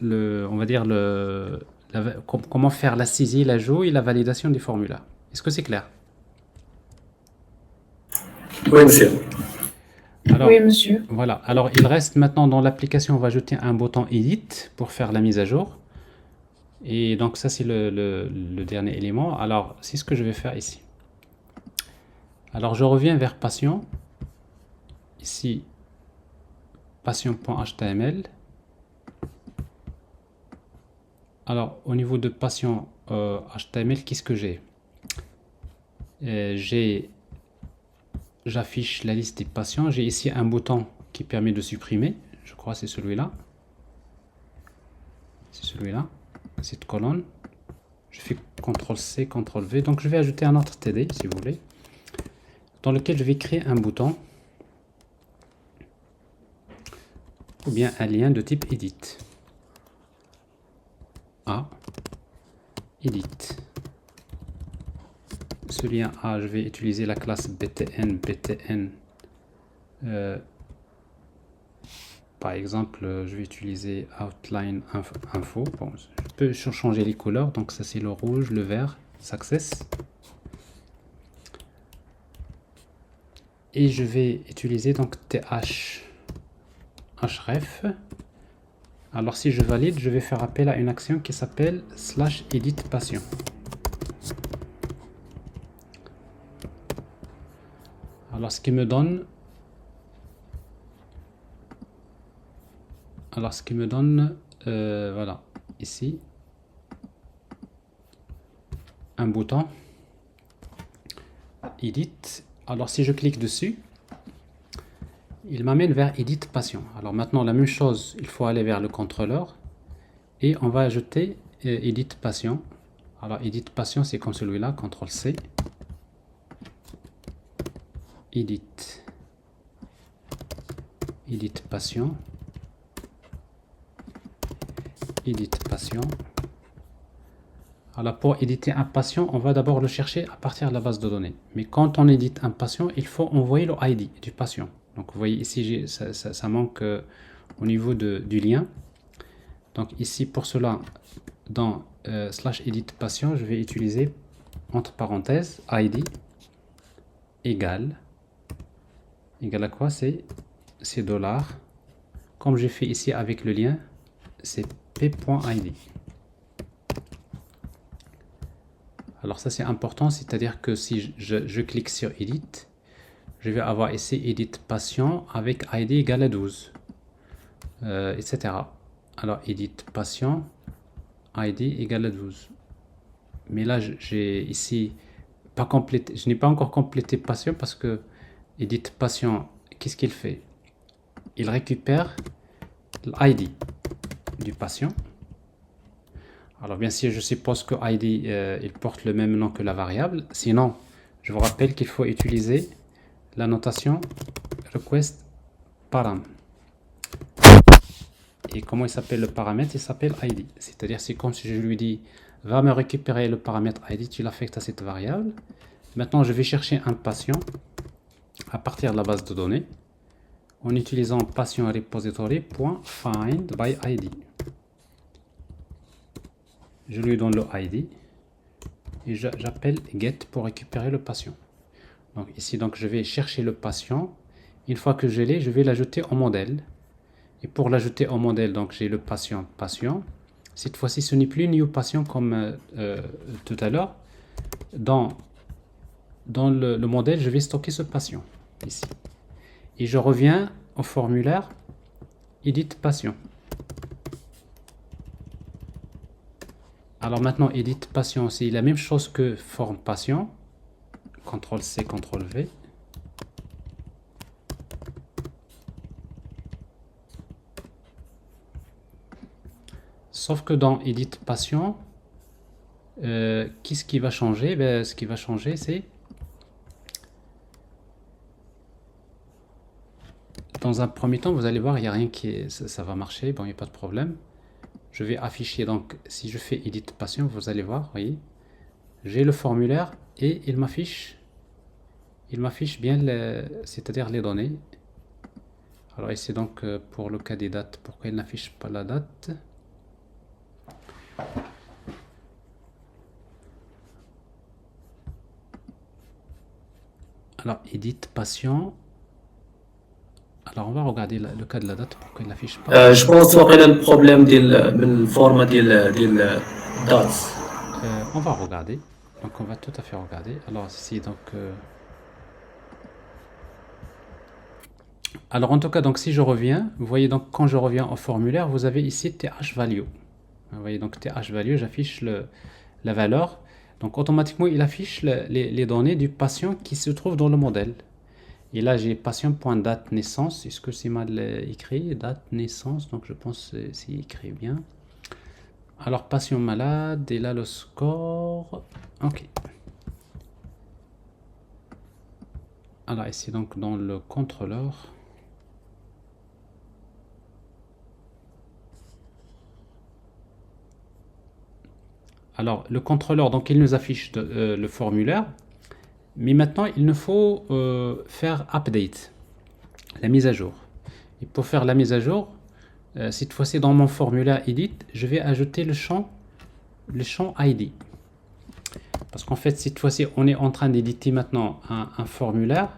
on va dire comment faire la saisie, l'ajout et la validation des formulaires. Est-ce que c'est clair? Oui, monsieur. Alors, Oui, monsieur. voilà. Alors, il reste maintenant dans l'application, on va ajouter un bouton Edit pour faire la mise à jour. Et donc, ça, c'est le dernier élément. Alors, c'est ce que je vais faire ici. Alors, je reviens vers Patient. Ici, patient.html. Alors, au niveau de Patient HTML, qu'est-ce que j'ai? J'affiche la liste des patients. J'ai ici un bouton qui permet de supprimer. Je crois que c'est celui-là. C'est celui-là. Cette colonne. Je fais CTRL-C, CTRL-V. Donc je vais ajouter un autre TD, si vous voulez, dans lequel je vais créer un bouton ou bien un lien de type Edit. Edit. Ce lien A, je vais utiliser la classe btn. Par exemple, je vais utiliser outline info. Bon, je peux changer les couleurs. Donc ça c'est le rouge, le vert, success. Et je vais utiliser donc href. Alors si je valide, je vais faire appel à une action qui s'appelle /edit patient. Alors ce qui me donne voilà, ici un bouton Edit. Alors si je clique dessus, il m'amène vers Edit patient. Alors maintenant la même chose, il faut aller vers le contrôleur et on va ajouter Edit patient. Alors Edit patient, c'est comme celui-là, CTRL-C. Edit patient. Edit patient. Alors pour éditer un patient, on va d'abord le chercher à partir de la base de données. Mais quand on édite un patient, il faut envoyer le ID du patient. Donc vous voyez ici, ça manque au niveau du lien. Donc ici, pour cela, dans slash edit patient, je vais utiliser entre parenthèses id égale à quoi? C'est $. Comme j'ai fait ici avec le lien, c'est p.id. Alors ça c'est important, c'est-à-dire que si je clique sur edit, je vais avoir ici edit patient avec id égale à 12, etc. Alors edit patient id égale à 12. Mais là j'ai ici pas complété, je n'ai pas encore complété patient parce que edit patient, qu'est-ce qu'il fait? Il récupère l'id du patient. Alors bien sûr, je suppose que id il porte le même nom que la variable. Sinon, je vous rappelle qu'il faut utiliser la notation request param. Et comment il s'appelle le paramètre? Il s'appelle id. C'est-à-dire c'est comme si je lui dis va me récupérer le paramètre id, tu l'affectes à cette variable. Maintenant, je vais chercher un patient à partir de la base de données en utilisant patient repository.find by id. Je lui donne le id et j'appelle get pour récupérer le patient. Donc ici, donc, je vais chercher le patient. Une fois que je l'ai, je vais l'ajouter au modèle. Et pour l'ajouter au modèle, donc j'ai le patient. Cette fois-ci, ce n'est plus new patient comme tout à l'heure. Dans le modèle, je vais stocker ce patient ici. Et je reviens au formulaire edit patient. Alors maintenant, edit patient, c'est la même chose que form patient. CTRL-C, CTRL-V. Sauf que dans edit patient, qu'est-ce qui va changer? Ben, ce qui va changer, c'est dans un premier temps, vous allez voir, il n'y a rien qui ça va marcher. Bon, il n'y a pas de problème. Je vais afficher, donc si je fais edit patient, vous allez voir, voyez, j'ai le formulaire et il m'affiche bien, c'est-à-dire les données. Alors ici donc pour le cas des dates, pourquoi il n'affiche pas la date? Alors edit patient. Alors on va regarder le cas de la date, pourquoi il n'affiche pas. Je pense واقيلا البروبليم ديال الفورما ديال الداتس. On va regarder, donc on va tout à fait regarder. Alors ici donc alors en tout cas, donc si je reviens, vous voyez, donc quand je reviens au formulaire, vous avez ici th value. Vous voyez, donc th value, j'affiche la valeur. Donc automatiquement, il affiche les données du patient qui se trouve dans le modèle. Et là, j'ai patient.date naissance. Est-ce que c'est mal écrit? Date naissance, donc je pense que c'est écrit bien. Alors, patient malade, et là le score. Ok. Alors ici, donc dans le contrôleur. Alors, le contrôleur, donc il nous affiche le formulaire. Mais maintenant, il nous faut faire update, la mise à jour. Et pour faire la mise à jour, cette fois-ci dans mon formulaire edit, je vais ajouter le champ ID. Parce qu'en fait, cette fois-ci, on est en train d'éditer maintenant un formulaire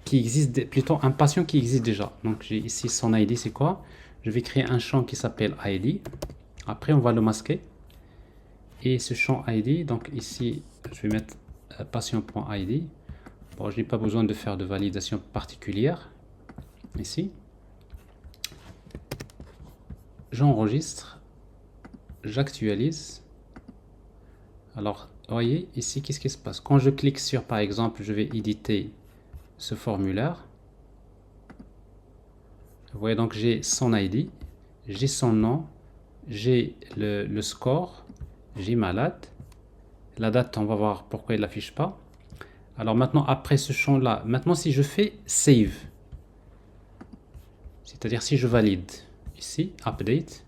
qui existe, plutôt un patient qui existe déjà. Donc j'ai ici son ID, c'est quoi? Je vais créer un champ qui s'appelle ID. Après, on va le masquer. Et ce champ ID, donc ici, je vais mettre patient.id. Bon, je n'ai pas besoin de faire de validation particulière. Ici. J'enregistre. J'actualise. Alors, voyez, ici, qu'est-ce qui se passe? Quand je clique sur, par exemple, je vais éditer ce formulaire. Vous voyez, donc j'ai son ID, j'ai son nom, j'ai le score, j'ai malade. La date, on va voir pourquoi il l'affiche pas. Alors maintenant, après ce champ-là, maintenant si je fais Save, c'est-à-dire si je valide, ici, Update.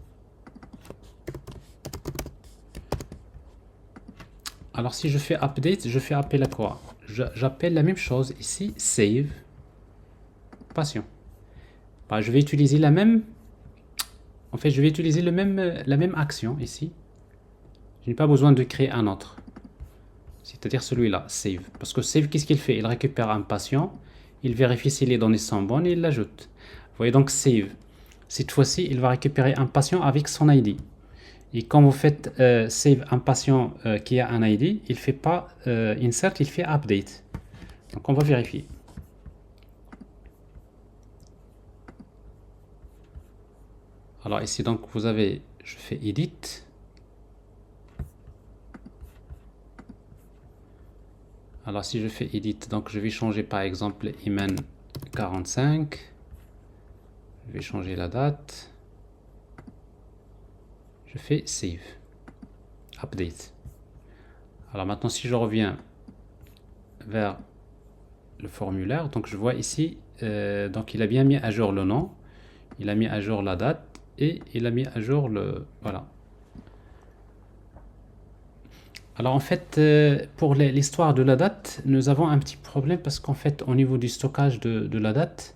Alors si je fais Update, je fais appel à quoi? J'appelle la même chose ici, Save, patient. Bah, je vais utiliser la même. En fait, je vais utiliser la même action ici. Je n'ai pas besoin de créer un autre. C'est-à-dire celui-là, save. Parce que save, qu'est-ce qu'il fait? Il récupère un patient, il vérifie si les données sont bonnes et il l'ajoute. Vous voyez donc save. Cette fois-ci, il va récupérer un patient avec son ID. Et quand vous faites save un patient qui a un ID, il ne fait pas insert, il fait update. Donc on va vérifier. Alors ici, donc vous avez, je fais edit. Alors si je fais edit, donc je vais changer par exemple Iman 45. Je vais changer la date. Je fais save. Update. Alors maintenant si je reviens vers le formulaire, donc je vois ici, donc il a bien mis à jour le nom, il a mis à jour la date et il a mis à jour le... Voilà. Alors en fait, pour l'histoire de la date, nous avons un petit problème parce qu'en fait, au niveau du stockage de la date,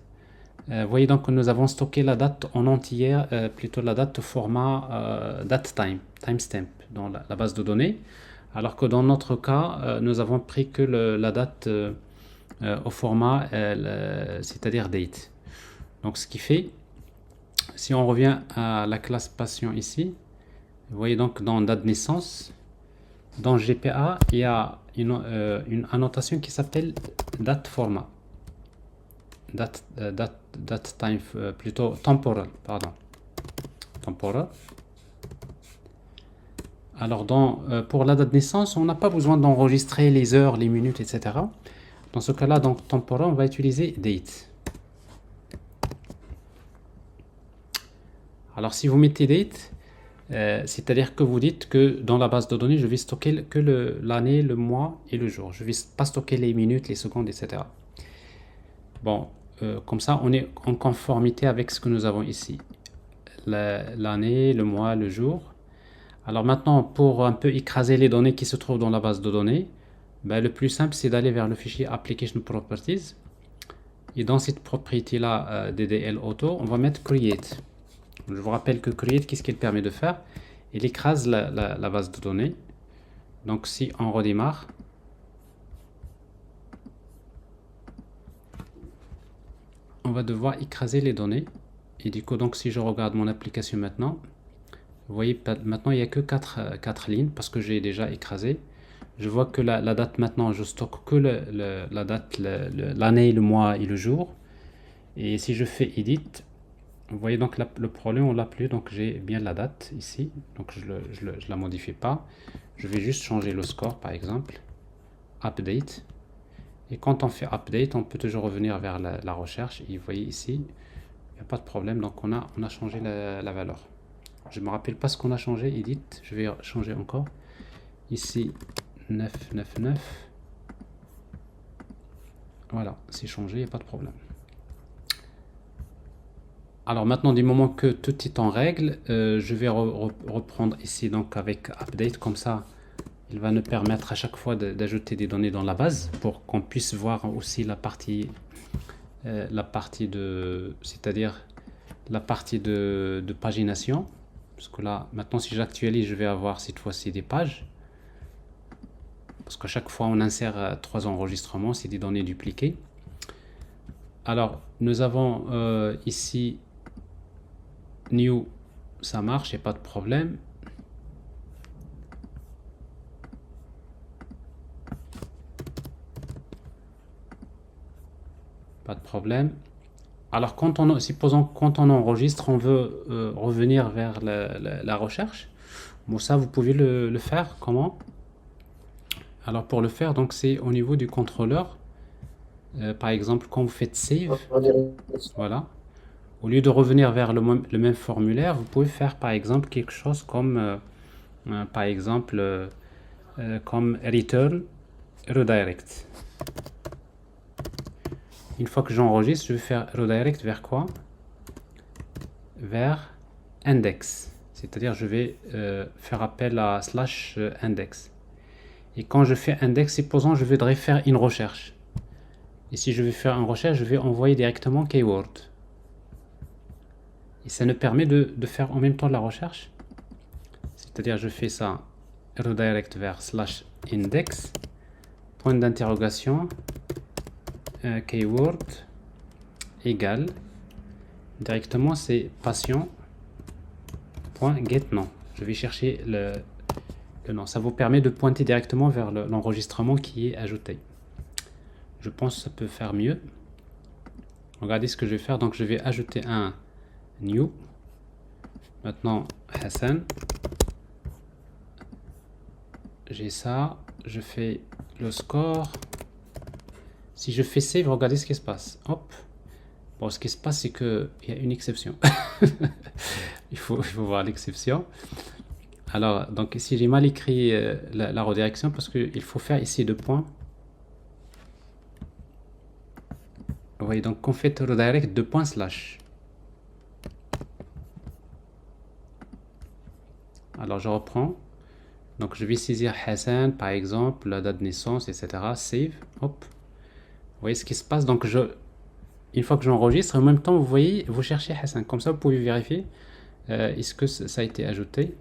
vous voyez donc que nous avons stocké la date en entière, plutôt la date au format datetime, timestamp dans la base de données, alors que dans notre cas, nous avons pris que la date au format, c'est-à-dire date. Donc ce qui fait, si on revient à la classe patient ici, vous voyez donc dans date de naissance, dans GPA, il y a une annotation qui s'appelle date format. Date time, plutôt temporal, pardon. Temporal. Alors pour la date de naissance, on n'a pas besoin d'enregistrer les heures, les minutes, etc. Dans ce cas-là, donc temporal, on va utiliser date. Alors si vous mettez date, c'est-à-dire que vous dites que dans la base de données, je vais stocker que l'année, le mois et le jour. Je ne vais pas stocker les minutes, les secondes, etc. Bon, comme ça, on est en conformité avec ce que nous avons ici. L'année, le mois, le jour. Alors maintenant, pour un peu écraser les données qui se trouvent dans la base de données, ben, le plus simple, c'est d'aller vers le fichier Application Properties. Et dans cette propriété-là, DDL Auto, on va mettre Create. Je vous rappelle que Create, qu'est-ce qu'il permet de faire? Il écrase la base de données. Donc si on redémarre, on va devoir écraser les données. Et du coup, donc si je regarde mon application maintenant, vous voyez, maintenant il n'y a que 4 lignes parce que j'ai déjà écrasé. Je vois que la date maintenant, je stocke que la date, l'année, le mois et le jour. Et si je fais Edit, vous voyez donc le problème, on l'a plus. Donc j'ai bien la date ici. Donc je la modifie pas. Je vais juste changer le score par exemple. Update. Et quand on fait Update, on peut toujours revenir vers la recherche. Et vous voyez ici, il n'y a pas de problème. Donc on a changé la valeur. Je me rappelle pas ce qu'on a changé. Edit. Je vais changer encore. Ici, 999. Voilà, c'est changé, il n'y a pas de problème. Alors maintenant, du moment que tout est en règle, je vais reprendre ici donc avec Update. Comme ça, il va nous permettre à chaque fois d'ajouter des données dans la base pour qu'on puisse voir aussi la partie c'est-à-dire la partie de pagination. Parce que là, maintenant, si j'actualise, je vais avoir cette fois-ci des pages. Parce qu'à chaque fois, on insère 3 enregistrements, c'est des données dupliquées. Alors, nous avons ici New, ça marche, il n'y a pas de problème. Pas de problème. Alors, supposons quand on enregistre, on veut revenir vers la recherche. Bon, ça, vous pouvez le faire. Comment? Alors, pour le faire, donc c'est au niveau du contrôleur. Par exemple, quand vous faites Save, voilà. Au lieu de revenir vers le même formulaire, vous pouvez faire par exemple quelque chose comme, comme Return Redirect. Une fois que j'enregistre, je vais faire Redirect vers quoi? Vers Index. C'est-à-dire je vais faire appel à /index. Et quand je fais Index, supposons je voudrais faire une recherche. Et si je vais faire une recherche, je vais envoyer directement Keyword. Et ça nous permet de faire en même temps la recherche. C'est-à-dire, je fais ça, redirect vers /index, point d'interrogation, keyword, égal. Directement, c'est patient.getNom. Je vais chercher le nom. Ça vous permet de pointer directement vers l'enregistrement qui est ajouté. Je pense que ça peut faire mieux. Regardez ce que je vais faire. Donc, je vais ajouter un new. Maintenant, Hassan. J'ai ça. Je fais le score. Si je fais save, regardez ce qui se passe. Hop. Bon, ce qui se passe, c'est qu'il y a une exception. il faut voir l'exception. Alors, donc ici, j'ai mal écrit la redirection parce qu'il faut faire ici 2 points. Vous voyez, donc on fait redirect 2 points slash. Alors, je reprends. Donc, je vais saisir Hassan, par exemple, la date de naissance, etc. Save. Hop. Vous voyez ce qui se passe. Donc, une fois que j'enregistre, en même temps, vous voyez, vous cherchez Hassan. Comme ça, vous pouvez vérifier est-ce que ça a été ajouté.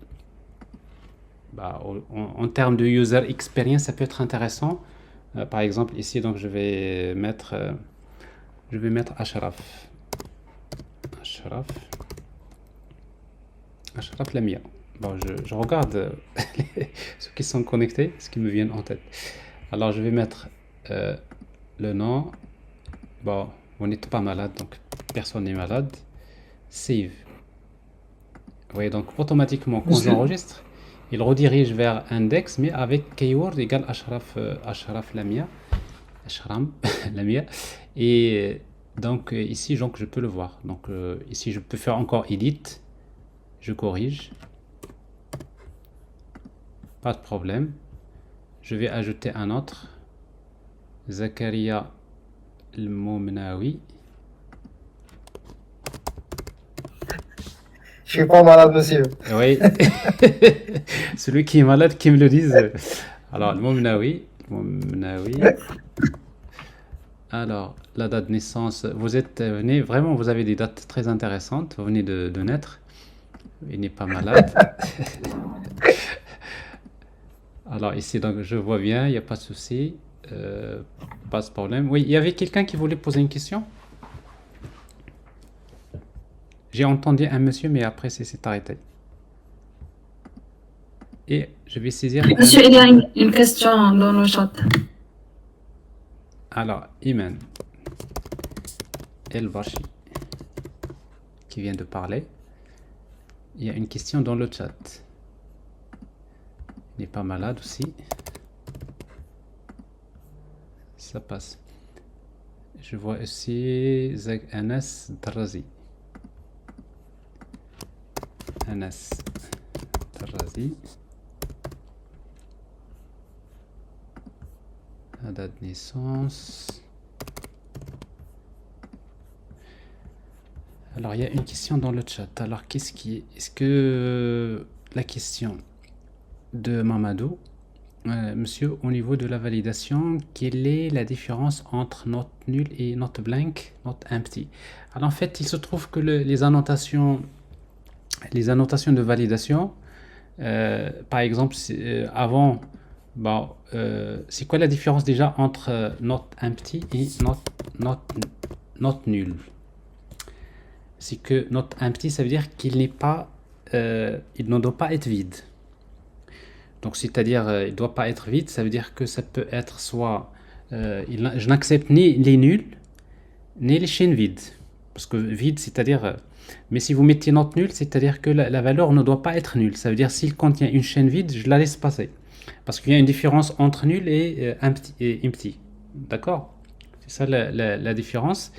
Bah, en termes de user experience, ça peut être intéressant. Par exemple, ici, donc, je vais mettre Ashraf. Ashraf Lamia. Bon, je regarde ceux qui sont connectés, ce qui me viennent en tête. Alors, je vais mettre le nom. Bon, vous n'êtes pas malade, donc personne n'est malade. Save. Vous voyez, donc automatiquement, quand j'enregistre, il redirige vers index, mais avec keyword égale Ashraf Lamia. Ashram Lamia. Et donc ici, donc, je peux le voir. Donc ici, je peux faire encore edit. Je corrige. Pas de problème. Je vais ajouter un autre. Zakaria El-Momnaoui. Je suis pas malade, monsieur. Oui. Celui qui est malade, qui me le dise. Alors, El-Momnaoui. Alors, la date de naissance. Vous venez, vraiment, vous avez des dates très intéressantes. Vous venez de naître. Il n'est pas malade. Alors ici, donc, je vois bien, il n'y a pas de souci, pas de problème. Oui, il y avait quelqu'un qui voulait poser une question. J'ai entendu un monsieur, mais après, c'est arrêté. Et je vais saisir... Monsieur, il y a une question dans le chat. Alors, Iman El-Bashi, qui vient de parler. Il y a une question dans le chat. Il n'est pas malade aussi. Ça passe. Je vois aussi Anas Darrazi. Anas Darrazi. La date de naissance. Alors, il y a une question dans le chat. Alors, est-ce que la question de Mamadou, monsieur, au niveau de la validation, quelle est la différence entre note nulle et note blank, note empty? Alors, en fait, il se trouve que les annotations de validation, par exemple, avant, bon, c'est quoi la différence déjà entre note empty et note nulle? C'est que note empty, ça veut dire qu'il n'est pas, il ne doit pas être vide. Donc, c'est-à-dire, il ne doit pas être vide, ça veut dire que ça peut être soit, je n'accepte ni les nuls, ni les chaînes vides. Parce que vide, c'est-à-dire, mais si vous mettez note nulle, c'est-à-dire que la valeur ne doit pas être nulle. Ça veut dire, s'il contient une chaîne vide, je la laisse passer. Parce qu'il y a une différence entre nul et empty. D'accord? C'est ça la différence.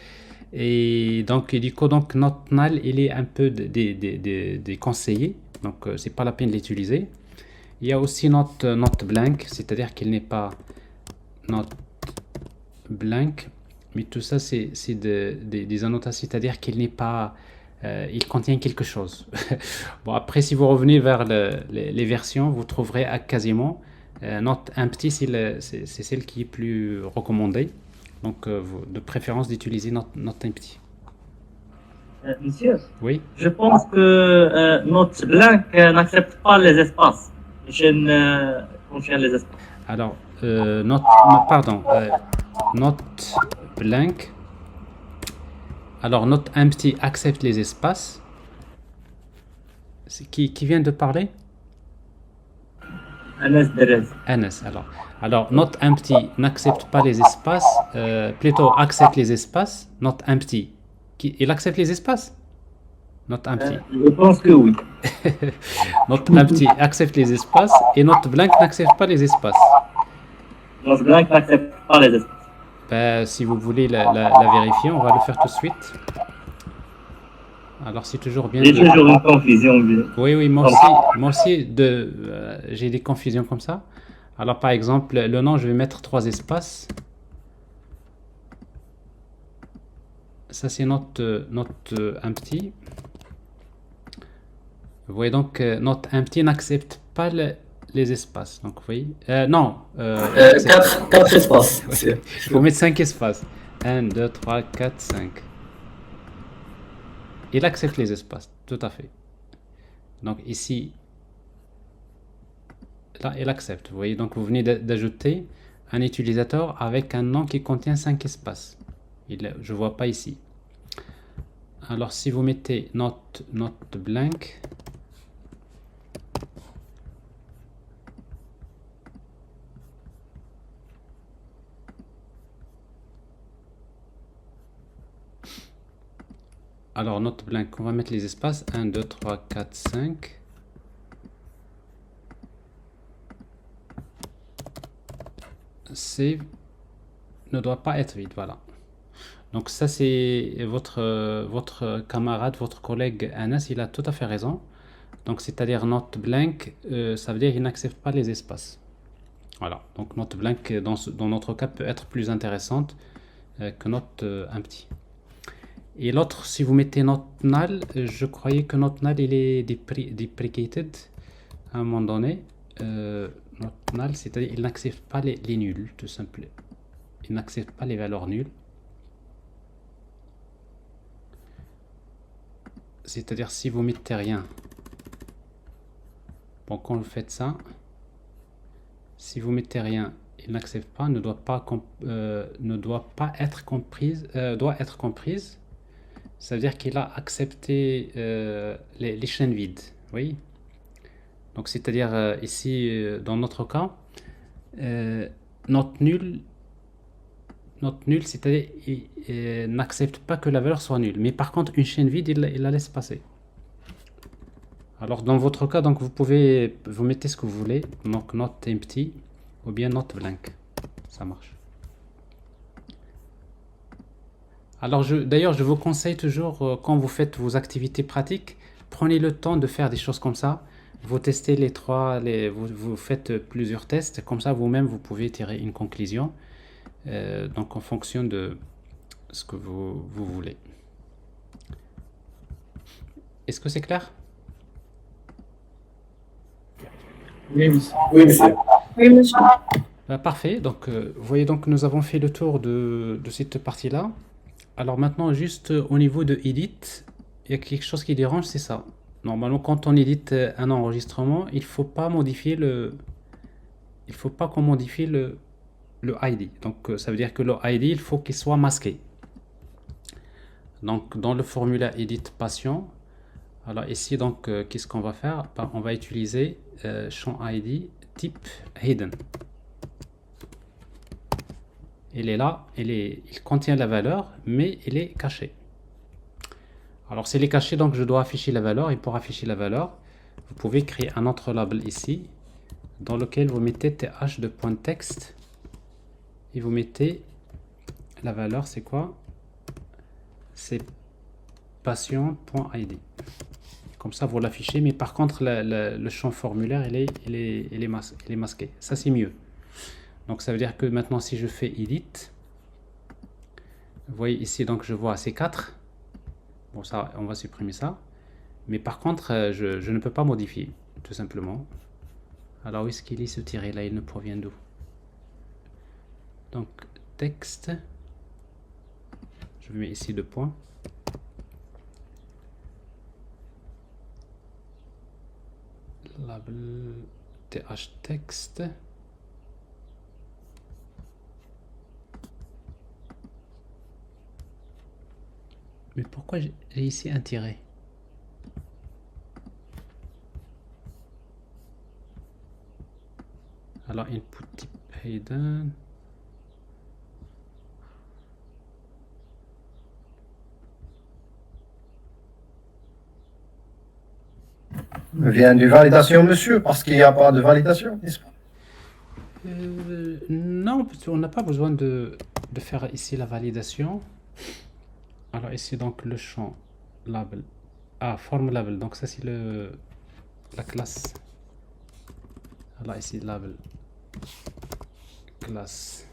Et donc, du coup, donc, note null, il est un peu déconseillé. Donc, c'est pas la peine de l'utiliser. Il y a aussi note blank, c'est-à-dire qu'il n'est pas note blank, mais tout ça c'est des annotations, c'est-à-dire qu'il n'est pas, il contient quelque chose. Bon, après, si vous revenez vers les versions, vous trouverez à quasiment note empty, c'est celle qui est plus recommandée. Donc, de préférence d'utiliser note empty. Monsieur, Oui. je pense que notre blank n'accepte pas les espaces. Je ne contient les espaces. Alors, not, pardon, not blank. Alors, not empty accepte les espaces. Qui vient de parler? Anas Derez. Anas, alors, not empty n'accepte pas les espaces, plutôt accepte les espaces, not empty. Il accepte les espaces? Not empty. Je pense que oui. Not empty accepte les espaces et not blank n'accepte pas les espaces. Notre blank n'accepte pas les espaces. Ben, si vous voulez la vérifier, on va le faire tout de suite. Alors, c'est toujours bien. J'ai toujours une confusion. Oui, moi aussi j'ai des confusions comme ça. Alors, par exemple, le nom, je vais mettre 3 espaces. Ça, c'est not empty. Vous voyez donc, not empty n'accepte pas les espaces. Donc, vous voyez. Non. 4 espaces. Il faut mettre 5 espaces. 1, 2, 3, 4, 5. Il accepte les espaces, tout à fait. Donc ici, là, il accepte. Vous voyez, donc vous venez d'ajouter un utilisateur avec un nom qui contient 5 espaces. Je ne vois pas ici. Alors si vous mettez not blank, alors not blank, on va mettre les espaces 1, 2, 3, 4, 5. Save ne doit pas être vide, voilà. Donc ça c'est votre camarade, votre collègue Anas, il a tout à fait raison. Donc c'est-à-dire not blank, ça veut dire qu'il n'accepte pas les espaces. Voilà, donc not blank dans notre cas peut être plus intéressante que not empty. Et l'autre, si vous mettez not null, je croyais que not null il est deprecated à un moment donné. Not null, c'est-à-dire il n'accepte pas les nuls, tout simplement. Il n'accepte pas les valeurs nulles. C'est-à-dire si vous mettez rien. Bon, quand vous faites ça, si vous mettez rien, il n'accepte pas, ne doit pas être comprise, doit être comprise. Ça veut dire qu'il a accepté les chaînes vides. Oui. Donc c'est-à-dire ici dans notre cas, not nul, c'est-à-dire il n'accepte pas que la valeur soit nulle. Mais par contre, une chaîne vide, il la laisse passer. Alors dans votre cas, donc vous mettez ce que vous voulez, donc not empty ou bien not blank, ça marche. Alors d'ailleurs, je vous conseille toujours quand vous faites vos activités pratiques, prenez le temps de faire des choses comme ça. Vous testez vous faites plusieurs tests, comme ça vous-même vous pouvez tirer une conclusion. Donc en fonction de ce que vous voulez. Est-ce que c'est clair? Oui, monsieur. Oui, monsieur. Oui, monsieur. Parfait, donc vous voyez donc nous avons fait le tour de cette partie-là. Alors maintenant juste au niveau de edit, il y a quelque chose qui dérange, c'est ça. Normalement quand on édite un enregistrement, il faut pas qu'on modifie le ID. Donc ça veut dire que le ID il faut qu'il soit masqué. Donc dans le formulaire edit patient, alors ici donc qu'est-ce qu'on va faire? On va utiliser champ ID type hidden. Il est là, il contient la valeur, mais il est caché. Alors s'il est caché, donc je dois afficher la valeur, et pour afficher la valeur, vous pouvez créer un autre label ici, dans lequel vous mettez th de point text, et vous mettez la valeur, c'est quoi? C'est patient.id. Comme ça vous l'affichez, mais par contre le champ formulaire il est masqué. Ça c'est mieux. Donc ça veut dire que maintenant si je fais edit, vous voyez ici donc je vois C4. Bon ça on va supprimer ça. Mais par contre je ne peux pas modifier tout simplement. Alors où est-ce qu'il est ce tiré là? Il ne provient d'où? Donc texte. Je mets ici 2 points. label th text. Mais pourquoi j'ai ici un tiret? Alors input type hidden. Vient du validation, monsieur, parce qu'il n'y a pas de validation, n'est-ce pas? Non, parce qu'on n'a pas besoin de faire ici la validation. Alors ici donc le champ label. Ah, form label. Donc ça c'est la classe. Alors ici label classe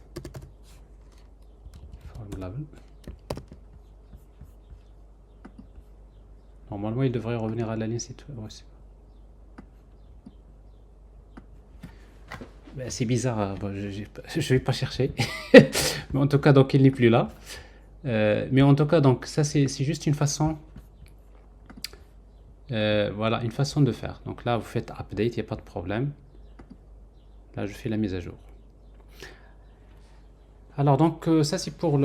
form label. Normalement il devrait revenir à la ligne site web aussi. Ben, c'est bizarre, bon, je vais pas chercher. Mais en tout cas donc il n'est plus là. Mais en tout cas donc ça c'est juste une façon. Voilà, une façon de faire. Donc là, vous faites update, il n'y a pas de problème. Là, je fais la mise à jour. Alors, donc, ça, c'est pour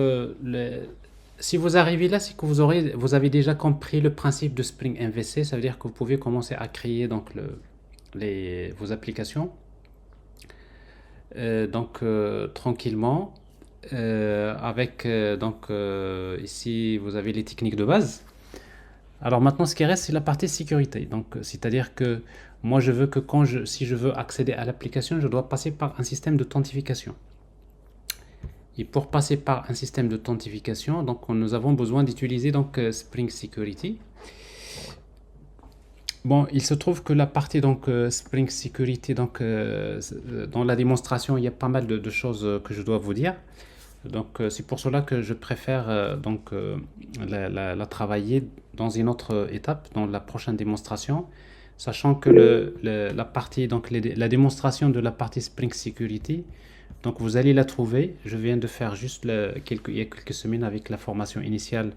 si vous arrivez là, c'est que vous avez déjà compris le principe de Spring MVC. Ça veut dire que vous pouvez commencer à créer donc, vos applications. Tranquillement. Avec, ici, vous avez les techniques de base. Alors maintenant, ce qui reste, c'est la partie sécurité. Donc, c'est-à-dire que moi, je veux que si je veux accéder à l'application, je dois passer par un système d'authentification. Et pour passer par un système d'authentification, donc nous avons besoin d'utiliser donc Spring Security. Bon, il se trouve que la partie donc Spring Security, donc dans la démonstration, il y a pas mal de choses que je dois vous dire. Donc c'est pour cela que je préfère la travailler dans une autre étape, dans la prochaine démonstration, sachant que la partie donc la démonstration de la partie Spring Security, donc vous allez la trouver. Je viens de faire juste il y a quelques semaines avec la formation initiale,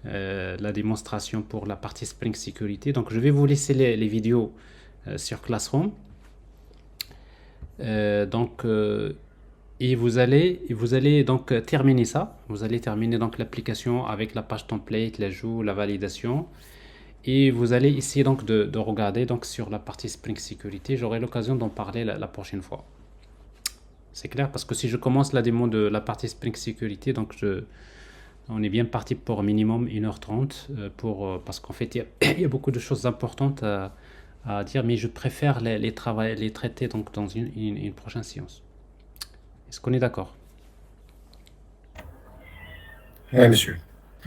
la démonstration pour la partie Spring Security. Donc je vais vous laisser les vidéos sur Classroom. Et vous allez donc terminer ça. Vous allez terminer donc l'application avec la page template, l'ajout, la validation. Et vous allez essayer donc de regarder donc sur la partie Spring Security. J'aurai l'occasion d'en parler la prochaine fois. C'est clair, parce que si je commence la démo de la partie Spring Security, donc on est bien parti pour minimum 1h30 parce qu'en fait il y a beaucoup de choses importantes à dire, mais je préfère les traiter donc dans une prochaine séance. Est-ce qu'on est d'accord? Oui, monsieur.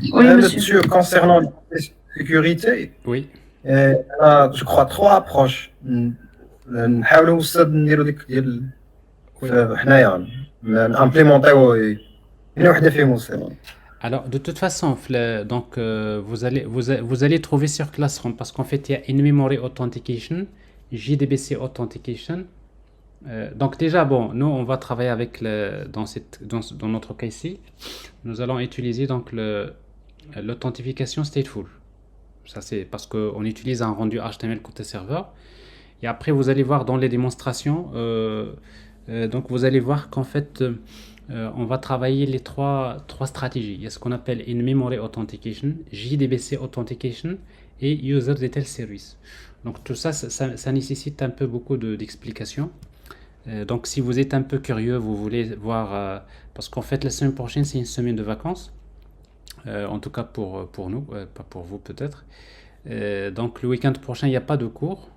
Oui, monsieur. Monsieur, concernant la sécurité, Oui. je crois 3 approches. نحاولوا نديروا ديك ديال حنايا نامبليمونطيو هي وحده فيهم. Alors, de toute façon, donc, vous allez trouver sur Classroom, parce qu'en fait, il y a In-Memory Authentication, JDBC Authentication. Donc déjà, bon, nous, on va travailler avec, dans notre cas ici, nous allons utiliser donc l'authentification stateful. Ça, c'est parce qu'on utilise un rendu HTML côté serveur. Et après, vous allez voir dans les démonstrations, donc vous allez voir qu'en fait, on va travailler les trois stratégies. Il y a ce qu'on appelle In-Memory Authentication, JDBC Authentication et User Detail Service. Donc tout ça, ça nécessite un peu beaucoup d'explications. Donc si vous êtes un peu curieux, vous voulez voir, parce qu'en fait la semaine prochaine c'est une semaine de vacances, en tout cas pour nous, pas pour vous peut-être. Donc le week-end prochain il n'y a pas de cours.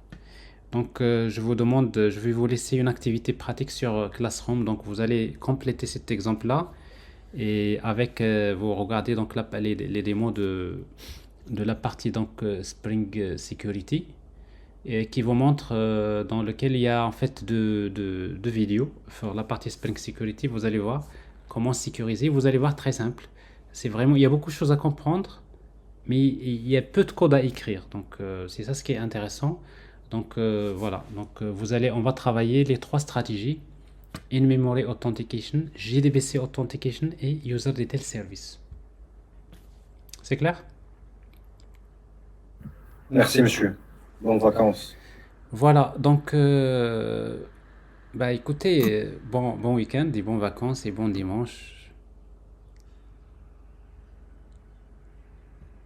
Donc je vais vous laisser une activité pratique sur Classroom. Donc vous allez compléter cet exemple-là et avec vous regardez donc les démos de la partie donc Spring Security, et qui vous montre dans lequel il y a en fait deux vidéos sur la partie Spring Security. Vous allez voir comment sécuriser. Vous allez voir, très simple. C'est vraiment, il y a beaucoup de choses à comprendre, mais il y a peu de code à écrire. Donc c'est ça ce qui est intéressant. Donc voilà, donc on va travailler les trois stratégies: In-Memory Authentication, JDBC Authentication et User Detail Service. C'est clair? Merci, monsieur. Bonnes vacances. Voilà, donc, bah écoutez, bon week-end et bonnes vacances et bon dimanche.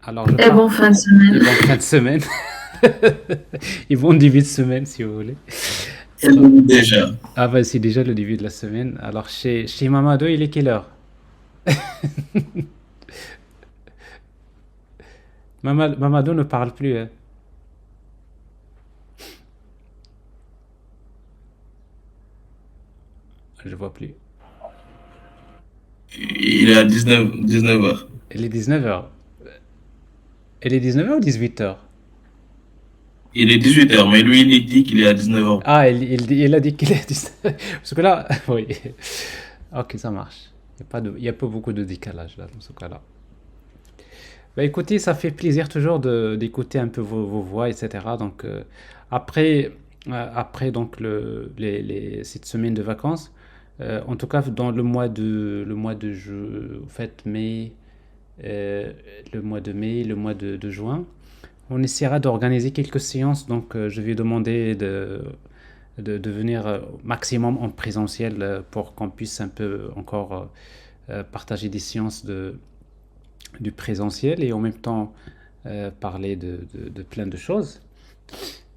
Alors, je Et pars. bonne fin de Et semaine. bonne fin de semaine. Et bon début de semaine, si vous voulez. C'est bon déjà. Ah bah c'est déjà le début de la semaine. Alors, chez Mamadou, il est quelle heure? Mamadou ne parle plus, hein. Je vois plus. Il est à 19 heures. Il est 19h. Il est 19h ou 18h? Il est 18 heures, mais lui, il dit qu'il est à 19 heures. Ah, il a dit qu'il est 19h. Parce que là, oui. Ok, ça marche. Il y a pas beaucoup de décalage là, dans ce cas-là. Bah écoutez, ça fait plaisir toujours d'écouter un peu vos voix, etc. Donc après, après donc cette semaine de vacances, en tout cas dans en fait, mai, euh, le mois de mai, le mois de juin, on essaiera d'organiser quelques séances. Donc je vais demander de venir maximum en présentiel pour qu'on puisse un peu encore partager des séances du présentiel et en même temps parler de plein de choses.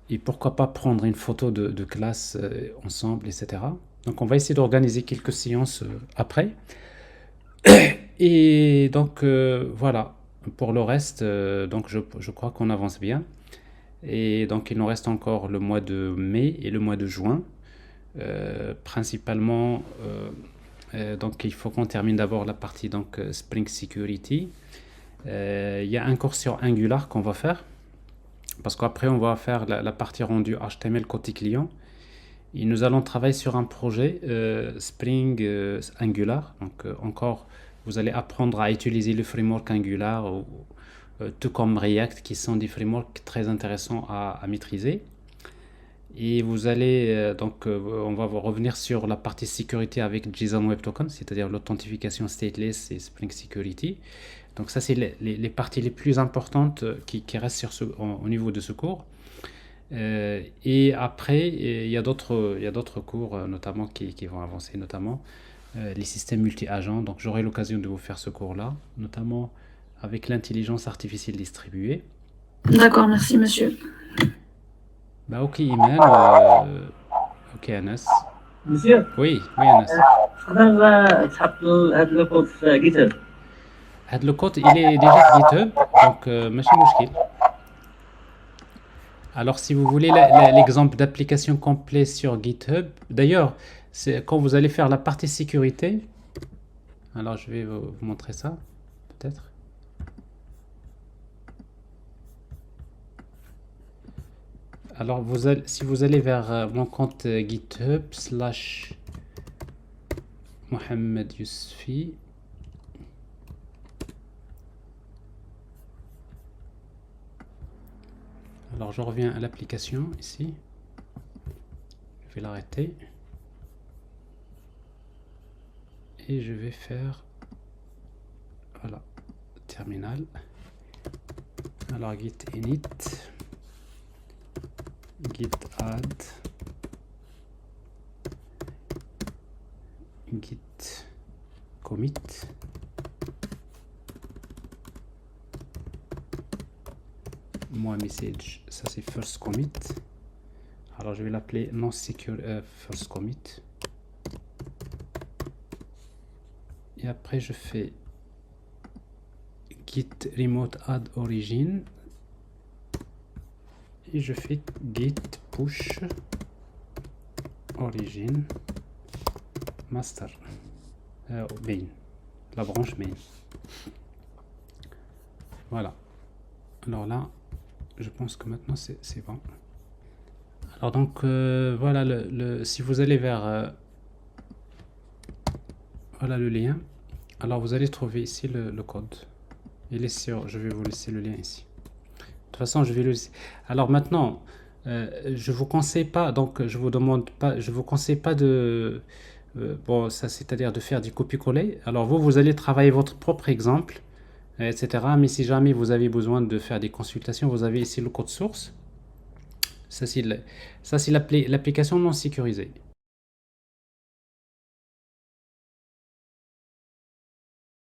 Et pourquoi pas prendre une photo de classe ensemble, etc. Donc on va essayer d'organiser quelques séances après. Et donc voilà, pour le reste, donc je crois qu'on avance bien. Et donc il nous reste encore le mois de mai et le mois de juin. Principalement, donc il faut qu'on termine d'abord la partie donc Spring Security. Il y a un cours sur Angular qu'on va faire, parce qu'après on va faire la partie rendue HTML côté client. Et nous allons travailler sur un projet Spring Angular. Donc encore, vous allez apprendre à utiliser le framework Angular, tout comme React, qui sont des frameworks très intéressants à maîtriser. Et vous allez on va revenir sur la partie sécurité avec JSON Web Token, c'est-à-dire l'authentification stateless et Spring Security. Donc ça, c'est les parties les plus importantes qui restent au niveau de ce cours. Et après, il y a d'autres cours, notamment qui vont avancer, notamment les systèmes multi-agents. Donc j'aurai l'occasion de vous faire ce cours-là, notamment avec l'intelligence artificielle distribuée. D'accord, merci monsieur. Bah ok, Iman. Ok, Anas. Monsieur, Oui, oui, Anas. تقدر تحط هاد الكود في جيت هاب. هاد le code, il est déjà GitHub, donc ماشي مشكل. Alors, si vous voulez l'exemple d'application complet sur GitHub, d'ailleurs, c'est quand vous allez faire la partie sécurité. Alors, je vais vous montrer ça, peut-être. Alors, si vous allez vers mon compte GitHub / Mohamed Yousfi. Alors, je reviens à l'application ici. Je vais l'arrêter. Et je vais faire, voilà, terminal. Alors, git init, git add, git commit. Moi message, ça c'est first commit. Alors je vais l'appeler non secure first commit. Et après je fais git remote add origin et je fais git push origin master main, la branche main. Voilà. Alors là, je pense que maintenant c'est bon. Alors donc voilà, si vous allez vers voilà le lien, alors vous allez trouver ici le code. Il est sur, je vais vous laisser le lien ici. De toute façon, je vais le laisser. Alors maintenant, je vous conseille pas, donc je vous demande pas, je vous conseille pas de bon, ça c'est-à-dire de faire du copier-coller. Alors vous allez travailler votre propre exemple, etc. Mais si jamais vous avez besoin de faire des consultations, vous avez ici le code source. Ça, c'est l'application non sécurisée.